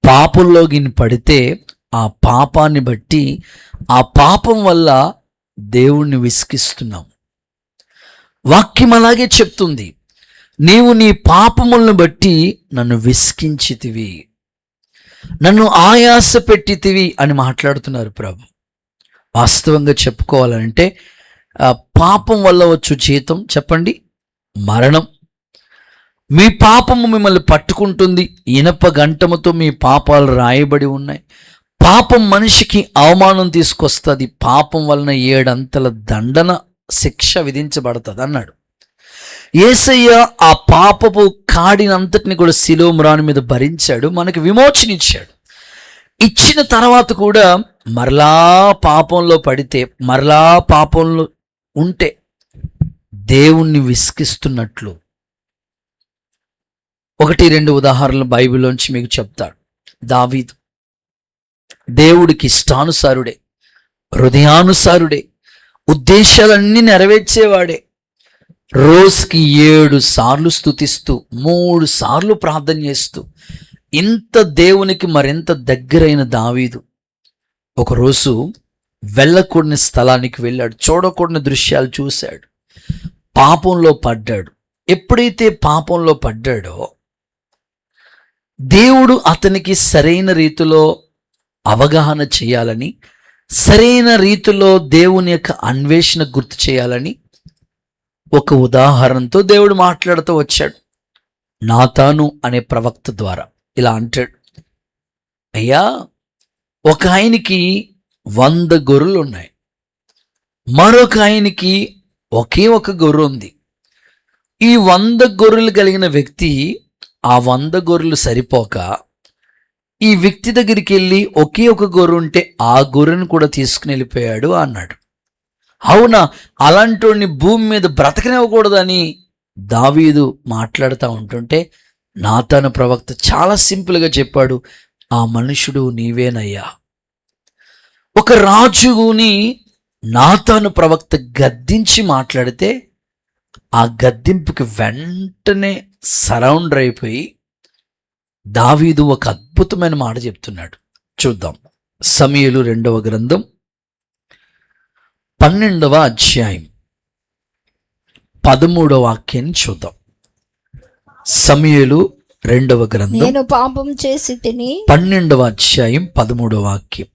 పాపంలోకి పడితే ఆ పాపాన్ని బట్టి, ఆ పాపం వల్ల దేవుణ్ణి విసిగిస్తున్నాం. వాక్యం అలాగే చెప్తుంది, నీవు నీ పాపములను బట్టి నన్ను విసిగించితివి, నన్ను ఆయాస పెట్టితివి అని మాట్లాడుతున్నారు ప్రభు. వాస్తవంగా చెప్పుకోవాలంటే పాపం వల్ల వచ్చు జీతం చెప్పండి, మరణం. మీ పాపము మిమ్మల్ని పట్టుకుంటుంది. ఇనప గంటముతో మీ పాపాలు రాయబడి ఉన్నాయి. పాపం మనిషికి అవమానం తీసుకొస్తుంది. పాపం వలన 7 అంతల దండన శిక్ష విధించబడుతుంది అన్నాడు. యేసయ్య ఆ పాపపు కాడినంతటిని కూడా శిలువ మ్రాను మీద భరించాడు, మనకి విమోచన ఇచ్చాడు. ఇచ్చిన తర్వాత కూడా మరలా పాపంలో పడితే, మరలా పాపంలో ఉంటే దేవుణ్ణి విసిగిస్తున్నట్లు 1-2 ఉదాహరణలు బైబిల్లోంచి మీకు చెప్తాడు. దావీదు దేవుడికి ఇష్టానుసారుడే, హృదయానుసారుడే, ఉద్దేశాలన్నీ నెరవేర్చేవాడే. రోజుకి 7 సార్లు స్తుతిస్తూ 3 సార్లు ప్రార్థన చేస్తూ ఇంత దేవునికి మరింత దగ్గరైన దావీదు ఒకరోజు వెళ్ళకూడని స్థలానికి వెళ్ళాడు, చూడకూడని దృశ్యాలు చూశాడు, పాపంలో పడ్డాడు. ఎప్పుడైతే పాపంలో పడ్డాడో దేవుడు అతనికి సరైన రీతిలో అవగాహన చేయాలని, సరైన రీతిలో దేవుని యొక్క అన్వేషణ గుర్తు చేయాలని ఒక ఉదాహరణతో దేవుడు మాట్లాడుతూ వచ్చాడు. నాతాను అనే ప్రవక్త ద్వారా ఇలా అంటాడు, అయ్యా, ఒక ఆయనకి 100 గొర్రెలు ఉన్నాయి, మరొక ఆయనకి ఒకే ఒక గొర్రె ఉంది. ఈ 100 గొర్రెలు కలిగిన వ్యక్తి ఆ 100 గొర్రెలు సరిపోక ఈ వ్యక్తి దగ్గరికి వెళ్ళి ఒకే ఒక గొర్రె ఉంటే ఆ గొర్రెను కూడా తీసుకుని వెళ్ళిపోయాడు అన్నాడు. అవునా, అలాంటి భూమి మీద బ్రతకనివ్వకూడదని దావీదు మాట్లాడుతూ ఉంటుంటే నాతాను ప్రవక్త చాలా సింపుల్గా చెప్పాడు, ఆ మనుషుడు నీవేనయ్యా. ఒక రాజుని నాతాను ప్రవక్త గద్దించి మాట్లాడితే ఆ గద్దింపుకి వెంటనే సరౌండర్ అయిపోయి దావీదు ఒక అద్భుతమైన మాట చెప్తున్నాడు. చూద్దాం. సమూయేలు 2వ గ్రంథం 12వ అధ్యాయం 13వ వాక్యాన్ని చూద్దాం. సమూయేలు 2వ గ్రంథం నేను పాపం చేసి తిని 12వ అధ్యాయం 13వ వాక్యం.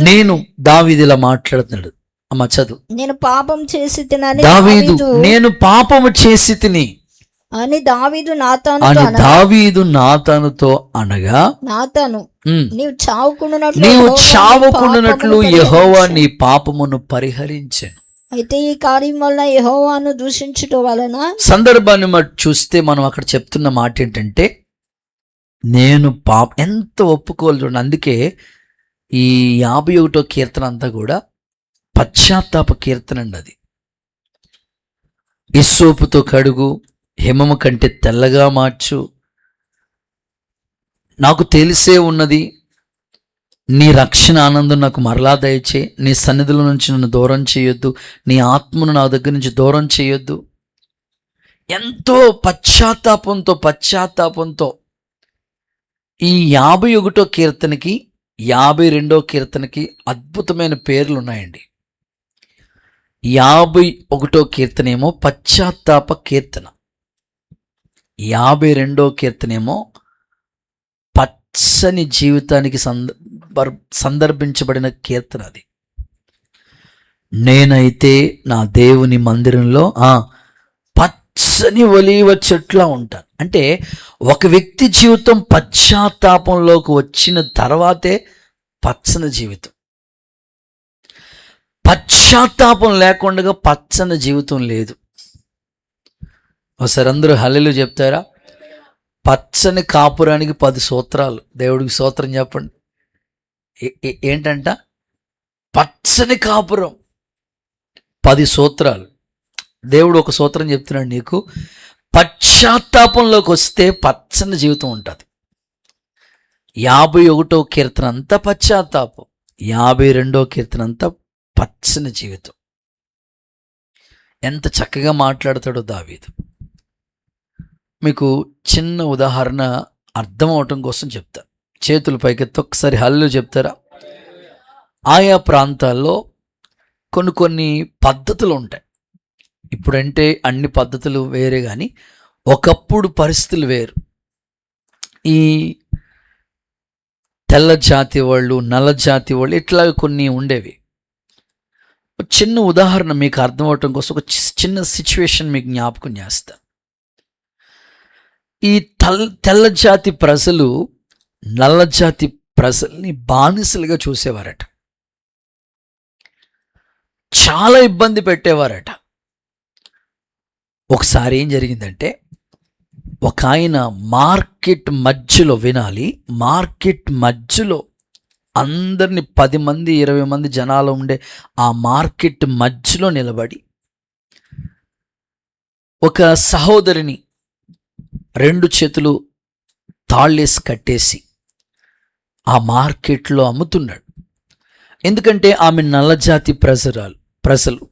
నేను దావీదు ఇలా మాట్లాడుతున్నాడు. అమ్మ చదువు. నేను పాపం చేసి తినని దావీదు నేను పాపము చేసి తిని అని దావీదు నాతానుతో అనగా, నాతాను నీవు చావకుండునట్లు యెహోవా నీ పాపమును పరిహరించెను. అయితే ఈ కార్యం వలన యెహోవాను దూషించుట వలన, సందర్భాన్ని చూస్తే మనం అక్కడ చెప్తున్న మాట ఏంటంటే, నేను ఎంత ఒప్పుకోవాలి చూడండి. అందుకే ఈ 51వ కీర్తన అంతా కూడా పశ్చాత్తాప కీర్తన అండి. అది ఇస్సోపుతో కడుగు, హిమము కంటే తెల్లగా మార్చు, నాకు తెలిసే ఉన్నది, నీ రక్షణ ఆనందం నాకు మరలా దయచే, నీ సన్నిధిలో నుంచి నన్ను దూరం చేయొద్దు, నీ ఆత్మను నా దగ్గర నుంచి దూరం చేయొద్దు. ఎంతో పశ్చాత్తాపంతో ఈ 51వ కీర్తనకి 52వ కీర్తనకి అద్భుతమైన పేర్లు ఉన్నాయండి. 51వ కీర్తన ఏమో పశ్చాత్తాప కీర్తన, 52వ కీర్తన ఏమో పచ్చని జీవితానికి సందర్భించబడిన కీర్తన. అది నేనైతే నా దేవుని మందిరంలో పచ్చని ఒలీవ చెట్లా ఉంటాను. అంటే ఒక వ్యక్తి జీవితం పశ్చాత్తాపంలోకి వచ్చిన తర్వాతే పచ్చని జీవితం. పశ్చాత్తాపం లేకుండా పచ్చని జీవితం లేదు. ఒకసారి అందరూ హల్లెలూయా చెప్తారా? పచ్చని కాపురానికి 10 సూత్రాలు. దేవుడికి స్తోత్రం చెప్పండి. ఏంటంట? పచ్చని కాపురం 10 సూత్రాలు. దేవుడు ఒక సూత్రం చెప్తున్నాడు నీకు. పశ్చాత్తాపంలోకి వస్తే పచ్చని జీవితం ఉంటుంది. 51వ కీర్తన అంతా పశ్చాత్తాపం, 52వ కీర్తన అంతా పచ్చని జీవితం. ఎంత చక్కగా మాట్లాడతాడో దావీదు. మీకు చిన్న ఉదాహరణ అర్థం అవటం కోసం చెప్తాను. చేతుల పైకెత్తి ఒకసారి హల్లెలూయా చెప్తారా? ఆయా ప్రాంతాల్లో కొన్ని పద్ధతులు ఉంటాయి. ఇప్పుడంటే అన్ని పద్ధతులు వేరే, కానీ ఒకప్పుడు పరిస్థితులు వేరు. ఈ తెల్ల జాతి వాళ్ళు, నల్ల జాతి వాళ్ళు, ఇట్లా కొన్ని ఉండేవి. చిన్న ఉదాహరణ మీకు అర్థం అవటం కోసం ఒక చిన్న సిచ్యువేషన్ మీకు జ్ఞాపకం చేస్తా. ఈ తెల్ల జాతి ప్రజలు నల్ల జాతి ప్రజల్ని బానిసలుగా చూసేవారట. చాలా ఇబ్బంది పెట్టేవారట. ఒకసారి ఏం జరిగిందంటే, ఒక ఆయన మార్కెట్ మధ్యలో, వినాలి, మార్కెట్ మధ్యలో అందరిని 10 మంది 20 మంది జనాలు ఉండే ఆ మార్కెట్ మధ్యలో నిలబడి ఒక సహోదరిని 2 చేతులు తాళ్ళేసి కట్టేసి ఆ మార్కెట్లో అమ్ముతున్నాడు. ఎందుకంటే ఆమె నల్లజాతి ప్రజలు,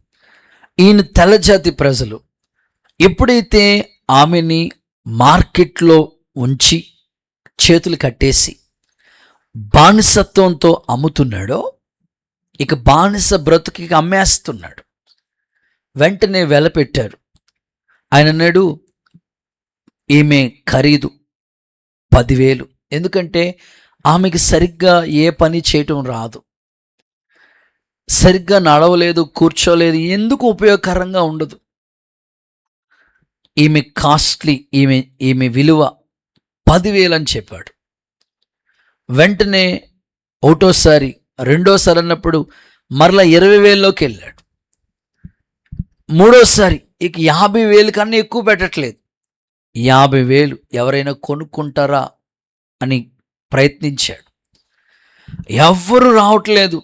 ఈయన తెల్లజాతి ప్రజలు. ఎప్పుడైతే ఆమెని మార్కెట్లో ఉంచి చేతులు కట్టేసి బానిసత్వంతో అమ్ముతున్నాడో, ఇక బానిస బ్రతుకి అమ్మేస్తున్నాడు. వెంటనే వెలపెట్టారు. ఆయన అన్నాడు, ఈమె ఖరీదు 10,000. ఎందుకంటే ఆమెకి సరిగ్గా ఏ పని చేయటం రాదు, సరిగ్గా నడవలేదు, కూర్చోలేదు, ఎందుకు ఉపయోగకరంగా ఉండదు. ఈమె కాస్ట్లీ, ఈమె విలువ 10,000 అని చెప్పాడు. వెంటనే ఒకటోసారి, రెండోసారి అన్నప్పుడు మరలా 20,000లోకి వెళ్ళాడు. మూడోసారి ఇక 50,000 కన్నా ఎక్కువ పెట్టట్లేదు. 50,000 ఎవరైనా కొనుక్కుంటారా అని ప్రయత్నించాడు. ఎవ్వరూ రావట్లేదు.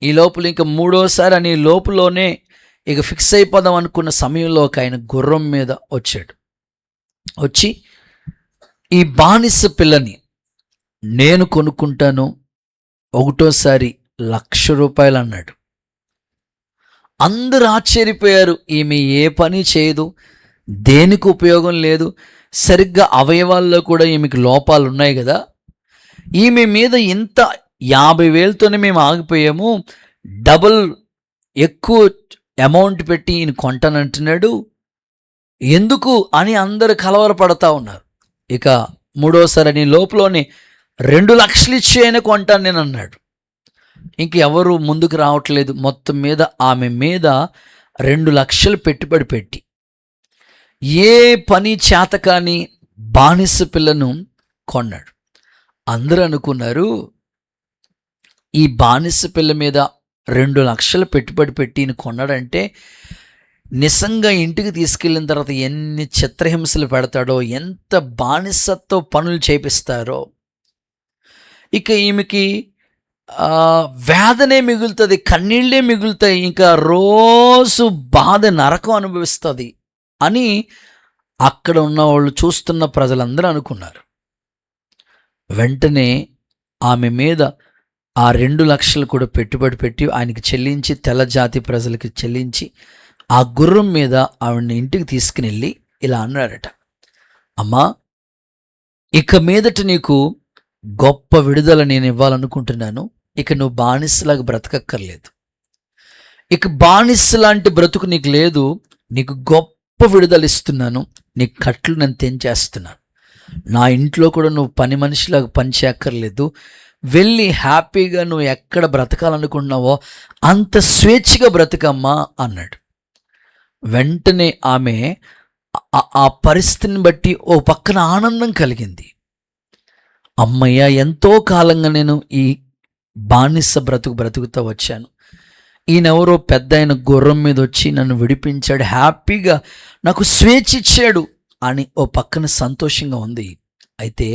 ఈ లోపల ఇంకా మూడోసారి అని లోపులోనే ఇక ఫిక్స్ అయిపోదాం అనుకున్న సమయంలో ఒక ఆయన గుర్రం మీద వచ్చాడు. వచ్చి ఈ బానిస పిల్లని నేను కొనుక్కుంటాను, ఒకటోసారి 1,00,000 రూపాయలు అన్నాడు. అందరూ ఆశ్చర్యపోయారు. ఈమె ఏ పని చేయదు, దేనికి ఉపయోగం లేదు, సరిగ్గా అవయవాల్లో కూడా ఈమెకి లోపాలు ఉన్నాయి కదా, ఈమె మీద ఇంత 50,000తోనే మేము ఆగిపోయాము, డబుల్ ఎక్కువ అమౌంట్ పెట్టి ఈయన కొంటానంటున్నాడు, ఎందుకు అని అందరూ కలవరపడతా ఉన్నారు. ఇక మూడోసారి అని లోపలనే 2,00,000 ఇచ్చి అయినా కొంటాను నేను అన్నాడు. ఇంకెవరు ముందుకు రావట్లేదు. మొత్తం మీద ఆమె మీద 2,00,000 పెట్టుబడి పెట్టి ఏ పని చేతకాని బానిస పిల్లను కొన్నాడు. అందరూ అనుకున్నారు, ఈ బానిస పిల్ల మీద 2,00,000 పెట్టుబడి పెట్టి కొన్నాడంటే నిజంగా ఇంటికి తీసుకెళ్ళిన తర్వాత ఎన్ని చిత్రహింసలు పెడతాడో, ఎంత బానిసతో పనులు చేపిస్తారో. ఇక ఈమెకి వేదనే మిగులుతుంది, కన్నీళ్ళే మిగులుతాయి, ఇంకా రోజు బాధ, నరకం అనుభవిస్తుంది అని అక్కడ ఉన్న వాళ్ళు, చూస్తున్న ప్రజలందరూ అనుకున్నారు. వెంటనే ఆమె మీద ఆ 2 లక్షలు కూడా పెట్టుబడి పెట్టి ఆయనకి చెల్లించి, తెల్ల జాతి ప్రజలకి చెల్లించి, ఆ గుర్రం మీద ఆవిడని ఇంటికి తీసుకుని వెళ్ళి ఇలా అన్నాడట, అమ్మా, ఇక మీదట నీకు గొప్ప విడుదల నేను ఇవ్వాలనుకుంటున్నాను. ఇక నువ్వు బానిసలాగా బ్రతకక్కర్లేదు. ఇక బానిస లాంటి బ్రతుకు నీకు లేదు. నీకు గొప్ప విడుదల ఇస్తున్నాను. నీ కట్లు నేను తెంచేస్తున్నాను. నా ఇంట్లో కూడా నువ్వు పని మనిషిలాగా పని చేయక్కర్లేదు. వెళ్ళి హ్యాపీగా నువ్వు ఎక్కడ బ్రతకాలనుకుంటున్నావో అంత స్వేచ్ఛగా బ్రతకమ్మా అన్నాడు. వెంటనే ఆమె ఆ పరిస్థితిని బట్టి ఓ పక్కన ఆనందం కలిగింది. అమ్మయ్య, ఎంతో కాలంగా నేను ఈ బానిస బ్రతుకుతూ వచ్చాను. ఈయనెవరో పెద్ద ఆయన గుర్రం మీద వచ్చి నన్ను విడిపించాడు, హ్యాపీగా నాకు స్వేచ్ఛ ఇచ్చాడు అని ఓ పక్కన సంతోషంగా ఉంది. అయితే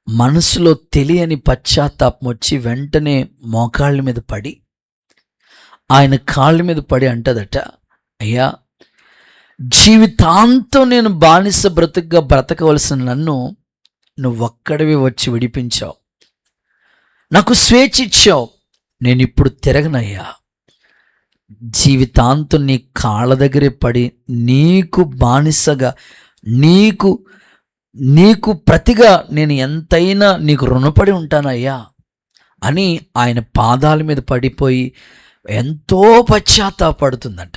మనసులో తెలియని పశ్చాత్తాపం వచ్చి వెంటనే మోకాళ్ళ మీద పడి, ఆయన కాళ్ళ మీద పడి అంటదట, అయ్యా, జీవితాంతం నేను బానిస బ్రతకవలసిన నన్ను నువ్వొక్కడివి వచ్చి విడిపించావు, నాకు స్వేచ్ఛ ఇచ్చావు. నేను ఇప్పుడు తిరగనయ్యా. జీవితాంతం నీ కాళ్ళ దగ్గరే పడి నీకు బానిసగా, నీకు ప్రతిగా నేను ఎంతైనా నీకు రుణపడి ఉంటానయ్యా అని ఆయన పాదాల మీద పడిపోయి ఎంతో పశ్చాత్తాపడుతుందంట.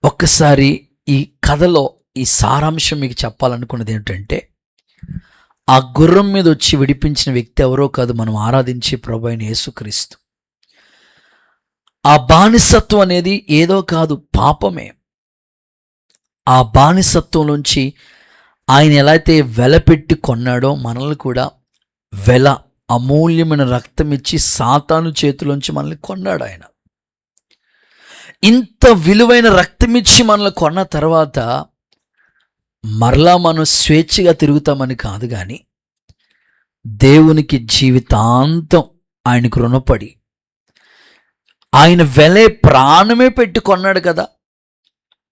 ఒక్కసారి ఈ కథలో ఈ సారాంశం మీకు చెప్పాలనుకున్నది ఏంటంటే, ఆ గుర్రం మీద వచ్చి విడిపించిన వ్యక్తి ఎవరో కాదు, మనం ఆరాధించే ప్రభు అయిన యేసుక్రీస్తు. ఆ బానిసత్వం అనేది ఏదో కాదు, పాపమే. ఆ బానిసత్వంలోంచి ఆయన ఎలా అయితే వెలపెట్టి కొన్నాడో మనల్ని కూడా అమూల్యమైన రక్తం ఇచ్చి సాతాను చేతిలోంచి మనల్ని కొన్నాడు ఆయన. ఇంత విలువైన రక్తం ఇచ్చి మనల్ని కొన్న తర్వాత మరలా మనం స్వేచ్ఛగా తిరుగుతామని కాదు, కానీ దేవునికి జీవితాంతం ఆయనకు రుణపడి, ఆయన వెలే ప్రాణమే పెట్టి కొన్నాడు కదా,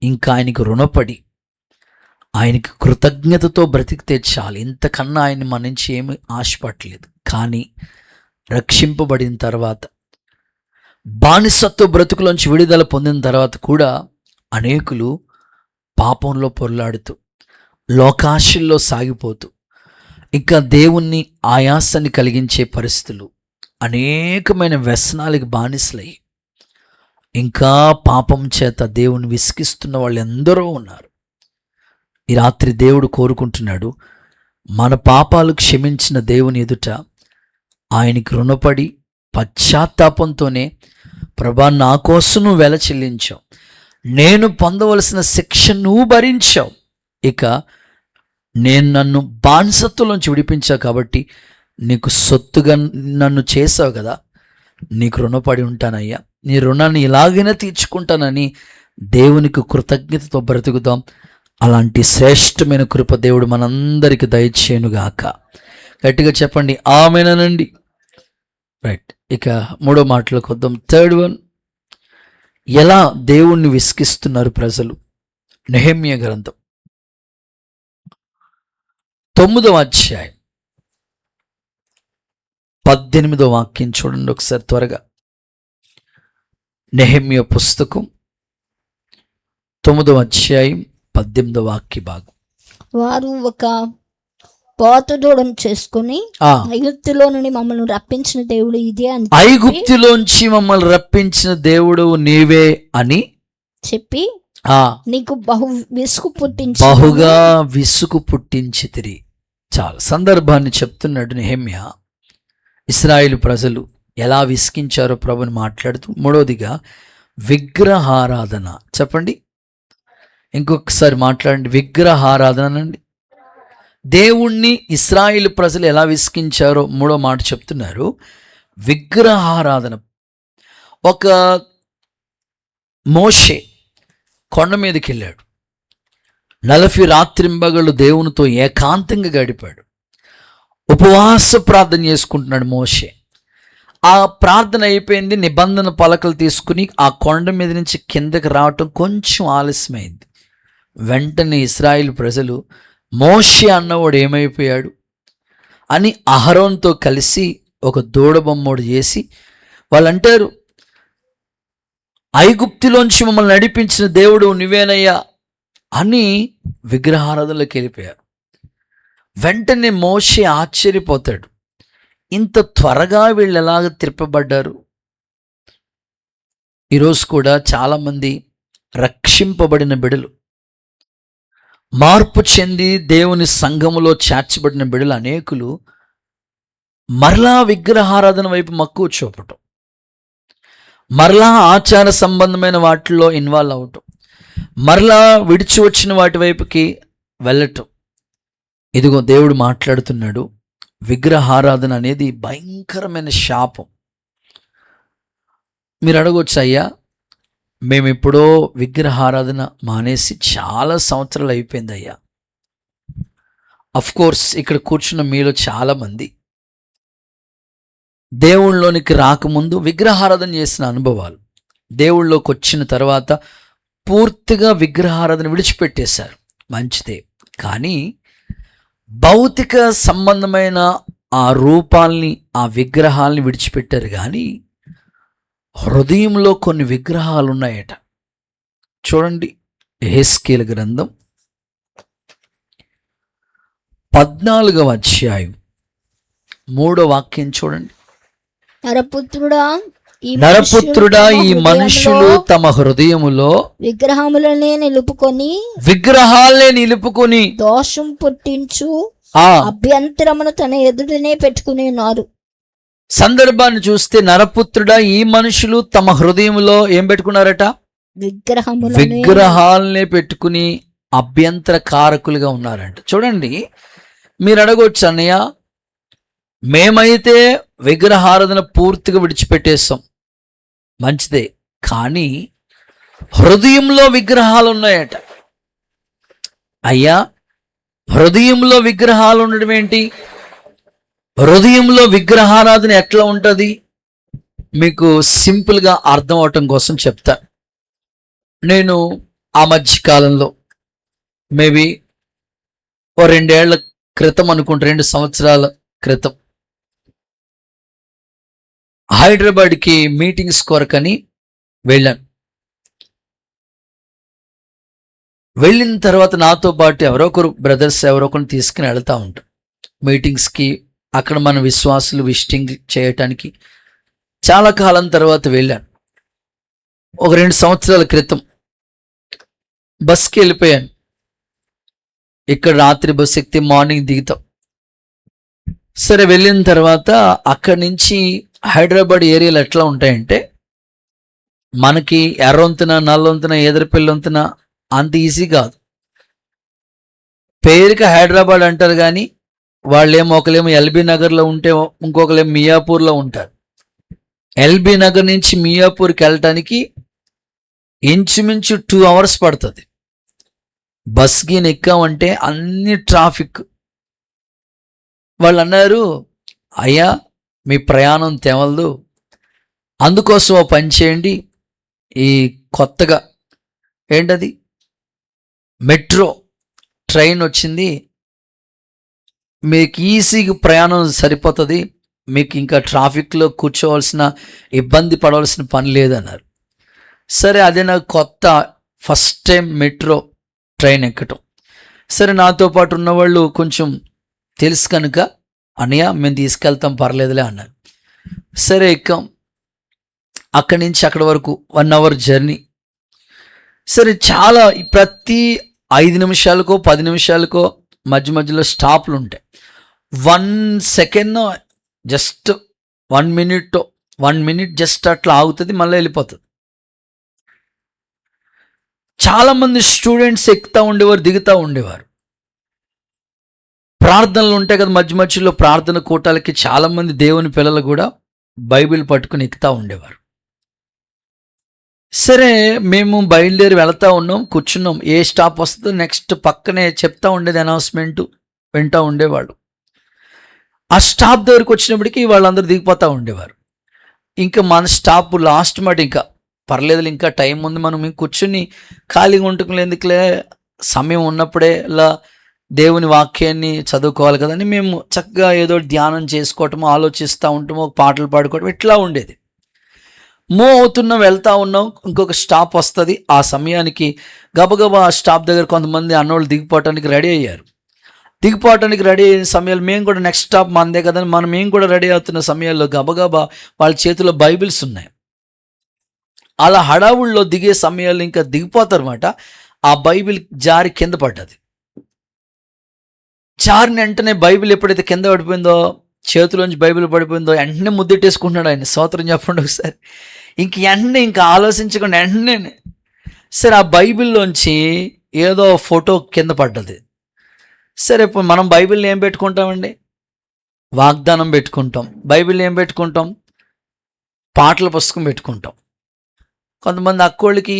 ఇంకా ఆయనకు రుణపడి ఆయనకి కృతజ్ఞతతో బ్రతికితే చాలు. ఇంతకన్నా ఆయన మన నుంచి ఏమి ఆశపడలేదు. కానీ రక్షింపబడిన తర్వాత, బానిసత్వ బ్రతుకులోంచి విడుదల పొందిన తర్వాత కూడా అనేకులు పాపంలో పొరలాడుతూ, లోకాశల్లో సాగిపోతూ, ఇంకా దేవుణ్ణి ఆయాసాన్ని కలిగించే పరిస్థితులు, అనేకమైన వ్యసనాలకి బానిసలయ్యి ఇంకా పాపం చేత దేవుని విసిగిస్తున్న వాళ్ళు ఎందరో ఉన్నారు. ఈ రాత్రి దేవుడు కోరుకుంటున్నాడు, మన పాపాలు క్షమించిన దేవుని ఎదుట ఆయనకి రుణపడి పశ్చాత్తాపంతోనే, ప్రభా, నా కోసం నువ్వు వెల చెల్లించావు, నేను పొందవలసిన శిక్ష నువ్వు భరించావు, ఇక నన్ను బానిసత్వంలోంచి విడిపించావు కాబట్టి నీకు సొత్తుగా నన్ను చేసావు కదా, నీకు రుణపడి ఉంటానయ్యా, నీ రుణాన్ని ఇలాగైనా తీర్చుకుంటానని దేవునికి కృతజ్ఞతతో బ్రతుకుదాం. అలాంటి శ్రేష్టమైన కృప దేవుడు మనందరికీ దయచేయునుగాక. గట్టిగా చెప్పండి ఆమేనండి. రైట్, ఇక మూడో మాటలకు వద్దాం. థర్డ్ వన్, ఎలా దేవుణ్ణి విసిగిస్తున్నారు ప్రజలు. నెహెమ్యా గ్రంథం 9వ అధ్యాయం 18వ వాక్యం చూడండి ఒకసారి త్వరగా. నెహెమ్యా పుస్తకం 9వ అధ్యాయం 18వ వాక్య భాగం. వారు ఒక పోతుదూడను చేసుకుని, ఐగుప్తులో నుండి మమ్మల్ని రప్పించిన దేవుడు ఇదే అని, ఐగుప్తులోంచి మమ్మల్ని రప్పించిన దేవుడు నీవే అని చెప్పి నీకు బహుగా విసుగు పుట్టించితిరి. చాలా సందర్భాన్ని చెప్తున్నాడు నెహెమ్యా. ఇశ్రాయేలు ప్రజలు ఎలా విసిగించారో ప్రభుని మాట్లాడుతూ, మూడవదిగా విగ్రహారాధన. చెప్పండి, ఇంకొకసారి మాట్లాడండి, విగ్రహారాధన అండి. దేవుణ్ణి ఇశ్రాయేలు ప్రజలు ఎలా విసిగించారో మూడో మాట చెప్తున్నారు, విగ్రహారాధన. ఒక మోషే కొండ మీదకి వెళ్ళాడు, 40 రాత్రింబగళ్ళు దేవునితో ఏకాంతంగా గడిపాడు, ఉపవాస ప్రార్థన చేసుకుంటున్నాడు మోషే. ఆ ప్రార్థన అయిపోయింది, నిబంధన పలకలు తీసుకుని ఆ కొండ మీద నుంచి కిందకి రావటం కొంచెం ఆలస్యమైంది. వెంటనే ఇశ్రాయేలు ప్రజలు మోషే అన్నవాడు ఏమైపోయాడు అని అహరోన్తో కలిసి ఒక దూడ బొమ్మడు చేసి వాళ్ళు అంటారు, ఐగుప్తులోంచి మమ్మల్ని నడిపించిన దేవుడు నువ్వేనయ్యా అని విగ్రహారాధనలోకి వెళ్ళిపోయారు. వెంటనే మోషే ఆశ్చర్యపోతాడు, ఇంత త్వరగా వీళ్ళు ఎలాగ తిప్పబడ్డారు. ఈరోజు కూడా చాలామంది రక్షింపబడిన బిడలు, మార్పు చెంది దేవుని సంఘములో చేర్చబడిన బిడలు అనేకులు మరలా విగ్రహారాధన వైపు మక్కువ చూపటం, మరలా ఆచార సంబంధమైన వాటిల్లో ఇన్వాల్వ్ అవటం, మరలా విడిచి వచ్చిన వాటి వైపుకి వెళ్ళటం. ఇదిగో దేవుడు మాట్లాడుతున్నాడు, విగ్రహారాధన అనేది భయంకరమైన శాపం. మీరు అడగొచ్చు, అయ్యా మేము ఎప్పుడో విగ్రహారాధన మానేసి చాలా సంవత్సరాలు అయిపోయింది అయ్యా. కోర్స్ ఇక్కడ కూర్చున్న మీలో చాలామంది దేవుళ్ళలోనికి రాకముందు విగ్రహారాధన చేసిన అనుభవాలు, దేవుళ్ళలోకి వచ్చిన తర్వాత పూర్తిగా విగ్రహారాధన విడిచిపెట్టేశారు. మంచిదే, కానీ భౌతిక సంబంధమైన ఆ రూపాల్ని, ఆ విగ్రహాల్ని విడిచిపెట్టారు. కానీ హృదయంలో కొన్ని విగ్రహాలు ఉన్నాయట. చూడండి, యెహెజ్కేలు గ్రంథం 14వ అధ్యాయం 3వ వాక్యం చూడండి. నరపుత్రుడా, ఈ మనుషులు తమ హృదయములో విగ్రహాలనే నిలుపుకొని దోషం పుట్టించు అభ్యంతరమును తన ఎదుటనే పెట్టుకుని ఉన్నారు. సందర్భాన్ని చూస్తే, నరపుత్రుడా, ఈ మనుషులు తమ హృదయములో ఏం పెట్టుకున్నారట? విగ్రహాలనే పెట్టుకుని అభ్యంతర కారకులుగా ఉన్నారంట. చూడండి, మీరు అడగొచ్చు, అన్నయ్య మేమైతే విగ్రహారాధన పూర్తిగా విడిచిపెట్టేస్తాం, మంచిదే, కానీ హృదయంలో విగ్రహాలు ఉన్నాయట. అయ్యా, హృదయంలో విగ్రహాలు ఉండడం ఏంటి? హృదయంలో విగ్రహారాధన ఎట్లా ఉంటుంది మీకు సింపుల్గా అర్థం అవటం కోసం చెప్తా. నేను ఆ మధ్య కాలంలో మేబీ 2 ఏళ్ల క్రితం అనుకుంటా, 2 సంవత్సరాల క్రితం హైదరాబాద్కి మీటింగ్స్ కొరకని వెళ్ళాను. వెళ్ళిన తర్వాత నాతో పాటు ఎవరో ఒకరు బ్రదర్స్ ఎవరో ఒకరిని తీసుకుని వెళ్తూ ఉంటాం మీటింగ్స్కి. అక్కడ మన విశ్వాసులు విజిటింగ్ చేయటానికి చాలా కాలం తర్వాత వెళ్ళాను. ఒక 2 సంవత్సరాల క్రితం బస్కి వెళ్ళిపోయాను. ఇక్కడ రాత్రి బస్ ఎక్కితే మార్నింగ్ దిగుతాం. సరే, వెళ్ళిన తర్వాత అక్కడి నుంచి హైదరాబాద్ ఏరియాలు ఎట్లా ఉంటాయంటే, మనకి ఎర్రొంతున, నల్లొంతున, ఎదురుపెళ్ళొంతున అంత ఈజీ కాదు. పేరుకి హైదరాబాద్ అంటారు, కానీ వాళ్ళేమో ఒకలేమో ఎల్బీ నగర్లో ఉంటే ఇంకొకలేమో మియాపూర్లో ఉంటారు. ఎల్బీ నగర్ నుంచి మియాపూర్కి వెళ్ళటానికి ఇంచుమించు 2 hours పడుతుంది. బస్కి ఎక్కామంటే అన్ని ట్రాఫిక్. వాళ్ళు అన్నారు, అయ్యా మీ ప్రయాణం తెవలదు, అందుకోసం ఓ పని చేయండి, ఈ కొత్తగా ఏంటది మెట్రో ట్రైన్ వచ్చింది, మీకు ఈజీగా ప్రయాణం సరిపోతుంది, మీకు ఇంకా ట్రాఫిక్లో కూర్చోవలసిన, ఇబ్బంది పడవలసిన పని లేదన్నారు. సరే, అదే నాకు కొత్త, ఫస్ట్ టైం మెట్రో ట్రైన్ ఎక్కటం. సరే, నాతో పాటు ఉన్నవాళ్ళు కొంచెం తెలుసు కనుక, అన్నయ్య మేము తీసుకెళ్తాం పర్లేదులే అన్నారు. సరే, ఎక్కాం. అక్కడి నుంచి అక్కడి వరకు 1 hour జర్నీ. సరే, చాలా ప్రతి 5 నిమిషాలకో 10 నిమిషాలకో మధ్య మధ్యలో స్టాప్లు ఉంటాయి. 1 second, జస్ట్ 1 minute జస్ట్ అట్లా ఆగుతుంది, మళ్ళీ వెళ్ళిపోతుంది. చాలామంది స్టూడెంట్స్ ఎక్కుతూ ఉండేవారు, దిగుతూ ఉండేవారు. ప్రార్థనలు ఉంటాయి కదా, మధ్య మధ్యలో ప్రార్థన కూటాలకి చాలామంది దేవుని పిల్లలు కూడా బైబిల్ పట్టుకుని ఎక్కుతూ ఉండేవారు. సరే, మేము బయలుదేరి వెళ్తూ ఉన్నాం, కూర్చున్నాం. ఏ స్టాప్ వస్తుందో నెక్స్ట్ పక్కనే చెప్తా ఉండేది, అనౌన్స్మెంట్ వింటూ ఉండేవాళ్ళు. ఆ స్టాప్ దగ్గరికి వచ్చినప్పటికీ వాళ్ళందరూ దిగిపోతూ ఉండేవారు. ఇంకా మన స్టాప్ లాస్ట్ మాట, ఇంకా పర్లేదు, ఇంకా టైం ఉంది, మనం కూర్చుని ఖాళీగా ఉంటుకుని ఎందుకులే, సమయం ఉన్నప్పుడే ఇలా దేవుని వాక్యాన్ని చదువుకోవాలి కదని మేము చక్కగా ఏదో ధ్యానం చేసుకోవటము, ఆలోచిస్తూ ఉంటాము, పాటలు పాడుకోవటం ఇట్లా ఉండేది. మూవ్ అవుతున్నాం, వెళ్తూ ఉన్నాం, ఇంకొక స్టాప్ వస్తుంది. ఆ సమయానికి గబగబా ఆ స్టాప్ దగ్గర కొంతమంది అన్నోళ్ళు దిగిపోవటానికి రెడీ అయ్యారు. దిగిపోవటానికి రెడీ అయిన సమయాలు మేము కూడా నెక్స్ట్ స్టాప్ మనదే కదని మేము కూడా రెడీ అవుతున్న సమయాల్లో గబగబా వాళ్ళ చేతిలో బైబిల్స్ ఉన్నాయి. అలా హడావుల్లో దిగే సమయాల్లో ఇంకా దిగిపోతారన్నమాట. ఆ బైబిల్ జారి కింద పడ్డది. జారిన వెంటనే బైబిల్ ఎప్పుడైతే కింద పడిపోయిందో, చేతిలోంచి బైబిల్ పడిపోయిందో, వెంటనే ముద్దెట్టేసుకుంటున్నాడు ఆయన. స్తోత్రం చెప్పండి ఒకసారి. వెంటనే ఇంకా ఆలోచించకుండా వెంటనే సరే ఆ బైబిల్లోంచి ఏదో ఫోటో కింద పడ్డది. సరే ఇప్పుడు మనం బైబిల్ని ఏం పెట్టుకుంటామండి? వాగ్దానం పెట్టుకుంటాం. బైబిల్ని ఏం పెట్టుకుంటాం? పాటల పుస్తకం పెట్టుకుంటాం. కొంతమంది అక్కోళ్ళకి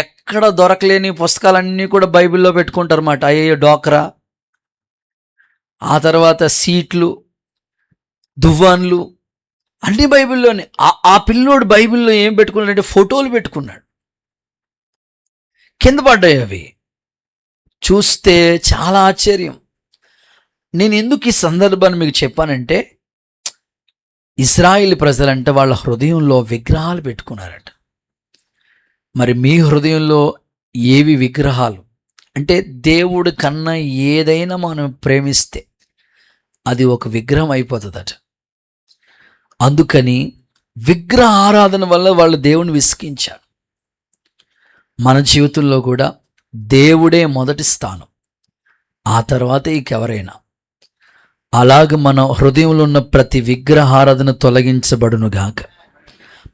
ఎక్కడ దొరకలేని పుస్తకాలన్నీ కూడా బైబిల్లో పెట్టుకుంటారు అన్నమాట. అయ్యో డోక్రా, ఆ తర్వాత సీట్లు, దువ్వాన్లు అన్నీ బైబిల్లోనే. ఆ పిల్లోడు బైబిల్లో ఏం పెట్టుకున్నాడంటే ఫోటోలు పెట్టుకున్నాడు. కింద పడ్డాయి అవి. చూస్తే చాలా ఆశ్చర్యం. నేను ఎందుకు ఈ సందర్భాన్ని మీకు చెప్పానంటే, ఇశ్రాయేలు ప్రజలంటే వాళ్ళ హృదయంలో విగ్రహాలు పెట్టుకున్నారట. మరి మీ హృదయంలో ఏవి విగ్రహాలు? అంటే దేవుడి కన్నా ఏదైనా మనం ప్రేమిస్తే అది ఒక విగ్రహం అయిపోతుందట. అందుకని విగ్రహ ఆరాధన వల్ల వాళ్ళు దేవుని విసిగించారు. మన జీవితంలో కూడా దేవుడే మొదటి స్థానం, ఆ తర్వాత ఇంకెవరైనా. అలాగ మన హృదయంలో ఉన్న ప్రతి విగ్రహారాధన తొలగించబడునుగాక,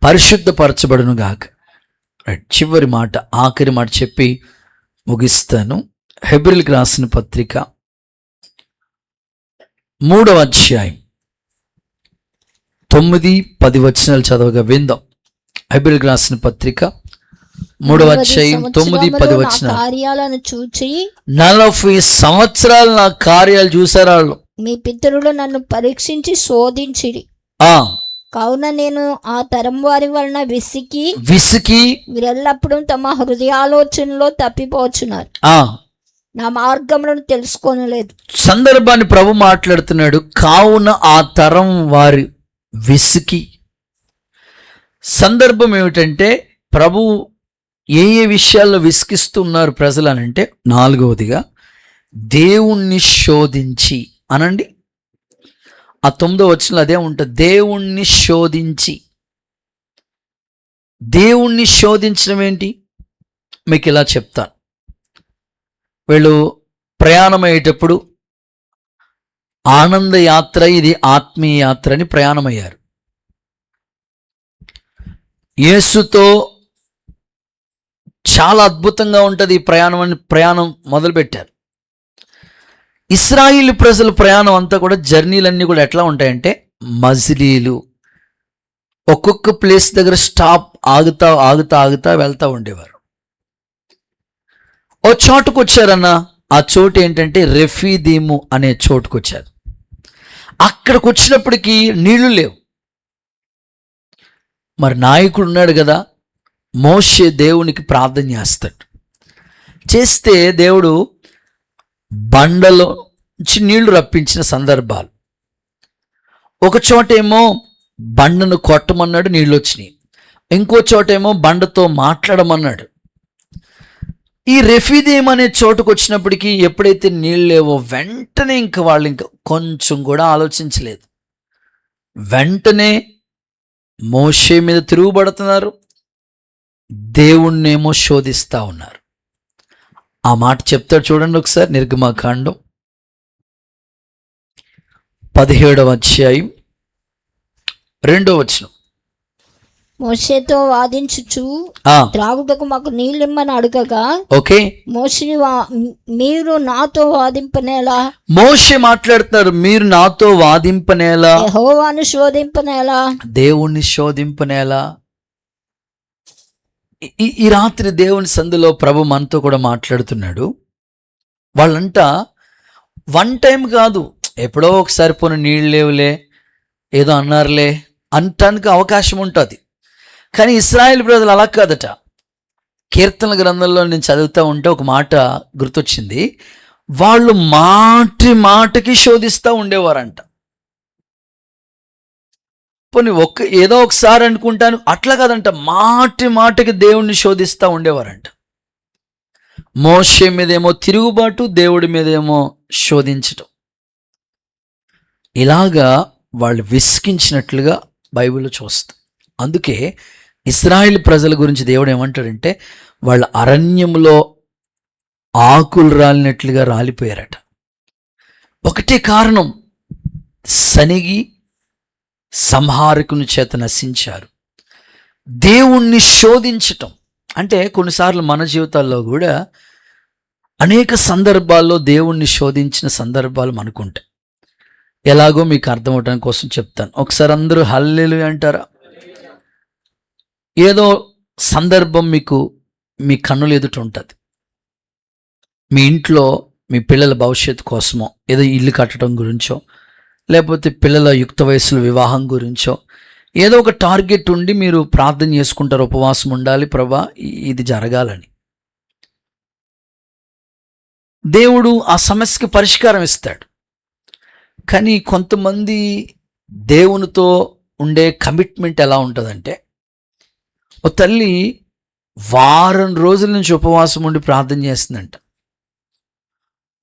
పరిశుద్ధపరచబడునుగాక. చివరి మాట, ఆఖరి మాట చెప్పి ముగిస్తాను. హెబ్రీయులకు రాసిన పత్రిక 3వ అధ్యాయం 9-10 వచనాలు చదవగా విందాం. హెబ్రీయులకు రాసిన పత్రిక 3వ అధ్యాయం 9-10 వచనాలు. కార్యాలను చూచి 40 సంవత్సరాలు నా కార్యాలు చూసారు వాళ్ళు. మీ పితరులు నన్ను పరీక్షించి శోధించిరి, కావున నేను ఆ తరం వారి వలన విసికి వీరెల్లప్పుడూ తమ హృదయాలోచనలో తప్పిపోచున్నారు, నా మార్గములను తెలుసుకోనలేదు. సందర్భాన్ని ప్రభు మాట్లాడుతున్నాడు. కావున ఆ తరం వారి విసికి. సందర్భం ఏమిటంటే, ప్రభు ఏ విషయాల్లో విసిగిస్తున్నారు ప్రజలనంటే, 4వదిగా దేవుణ్ణి శోధించి అనండి. ఆ 9వ వచనంలో అదే ఉంటుంది, దేవుణ్ణి శోధించి. దేవుణ్ణి శోధించడం ఏంటి మీకు ఇలా చెప్తాను. వీళ్ళు ప్రయాణం అయ్యేటప్పుడు ఆనంద యాత్ర, ఇది ఆత్మీయ యాత్ర అని ప్రయాణమయ్యారు. యేసుతో చాలా అద్భుతంగా ఉంటుంది ఈ ప్రయాణం మొదలుపెట్టారు. ఇశ్రాయేలు ప్రజల ప్రయాణం అంతా కూడా, జర్నీలన్నీ కూడా ఎట్లా ఉంటాయంటే మజిలీలు. ఒక్కొక్క ప్లేస్ దగ్గర స్టాప్ ఆగుతా వెళ్తూ ఉండేవారు. ఓ చోటుకు వచ్చారన్న, ఆ చోటు ఏంటంటే రెఫీదీము అనే చోటుకు వచ్చారు. అక్కడికి వచ్చినప్పటికీ నీళ్లు లేవు. మరి నాయకుడు ఉన్నాడు కదా, మోషే దేవునికి ప్రార్థన చేస్తాడు. చేస్తే దేవుడు బండలో నుంచి నీళ్లు రప్పించిన సందర్భాలు. ఒక చోటేమో బండను కొట్టమన్నాడు, నీళ్ళు వచ్చినాయి. ఇంకో చోటేమో బండతో మాట్లాడమన్నాడు. ఈ రెఫీదీం అనే చోటుకు వచ్చినప్పటికీ ఎప్పుడైతే నీళ్ళు లేవో వెంటనే వాళ్ళు ఇంకా కొంచెం కూడా ఆలోచించలేదు. వెంటనే మోషే మీద తిరుగుబడుతున్నారు, దేవుణ్ణేమో శోధిస్తూ ఉన్నారు. ఆ మాట చెప్తాడు చూడండి ఒకసారి. నిర్గమకాండం 17వ అధ్యాయం 2వ వచనం. మోషేతో వాదించుచు త్రాగుటకు మాకు నీళ్ళిమ్మని అడగగా, ఓకే, మీరు నాతో వాదింపనేలా. మోషే మాట్లాడుతున్నారు, మీరు నాతో వాదింపనేలా, యెహోవాను శోధింపనేలా, దేవుణ్ణి శోధింపనేలా. ఈ రాత్రి దేవుని సందులో ప్రభు మనతో కూడా మాట్లాడుతున్నాడు. వాళ్ళంట వన్ టైం కాదు, ఎప్పుడో ఒకసారి పోనీ నీళ్ళు లేవులే, ఏదో అన్నారులే అనటానికి అవకాశం ఉంటుంది. కానీ ఇశ్రాయేలు ప్రజలు అలా కాదట. కీర్తనల గ్రంథంలో నేను చదువుతూ ఉంటే ఒక మాట గుర్తొచ్చింది. వాళ్ళు మాటి మాటికి శోధిస్తూ ఉండేవారంట. పోనీ ఏదో ఒకసారి అనుకుంటాను, అట్లా కాదంట, మాటి మాటికి దేవుణ్ణి శోధిస్తూ ఉండేవారంట. మోషే మీదేమో తిరుగుబాటు, దేవుడి మీదేమో శోధించటం. ఇలాగా వాళ్ళు విసిగించినట్లుగా బైబిల్లో చూస్తాం. అందుకే ఇశ్రాయేలు ప్రజల గురించి దేవుడు ఏమంటాడంటే, వాళ్ళ అరణ్యంలో ఆకులు రాలినట్లుగా రాలిపోయారట. ఒకటే కారణం, సనిగి సంహారకుని చేత నశించారు. దేవుణ్ణి శోధించటం అంటే కొన్నిసార్లు మన జీవితాల్లో కూడా అనేక సందర్భాల్లో దేవుణ్ణి శోధించిన సందర్భాలు మనకుంటాయి. ఎలాగో మీకు అర్థమవటం కోసం చెప్తాను. ఒకసారి అందరూ హల్లెలూయా అంటారా? ఏదో సందర్భం మీకు మీ కన్నులు ఎదుట ఉంటుంది. మీ ఇంట్లో మీ పిల్లల భవిష్యత్తు కోసమో, ఏదో ఇల్లు కట్టడం గురించో, లేకపోతే పిల్లల యుక్త వయసులో వివాహం గురించో ఏదో ఒక టార్గెట్ ఉండి మీరు ప్రార్థన చేసుకుంటారు, ఉపవాసం ఉండాలి, ప్రభా ఇది జరగాలని. దేవుడు ఆ సమస్యకి పరిష్కారం ఇస్తాడు. కానీ కొంతమంది దేవునితో ఉండే కమిట్మెంట్ ఎలా ఉంటుందంటే, ఓ తల్లి వారం రోజుల నుంచి ఉపవాసం ఉండి ప్రార్థన చేస్తుందంట.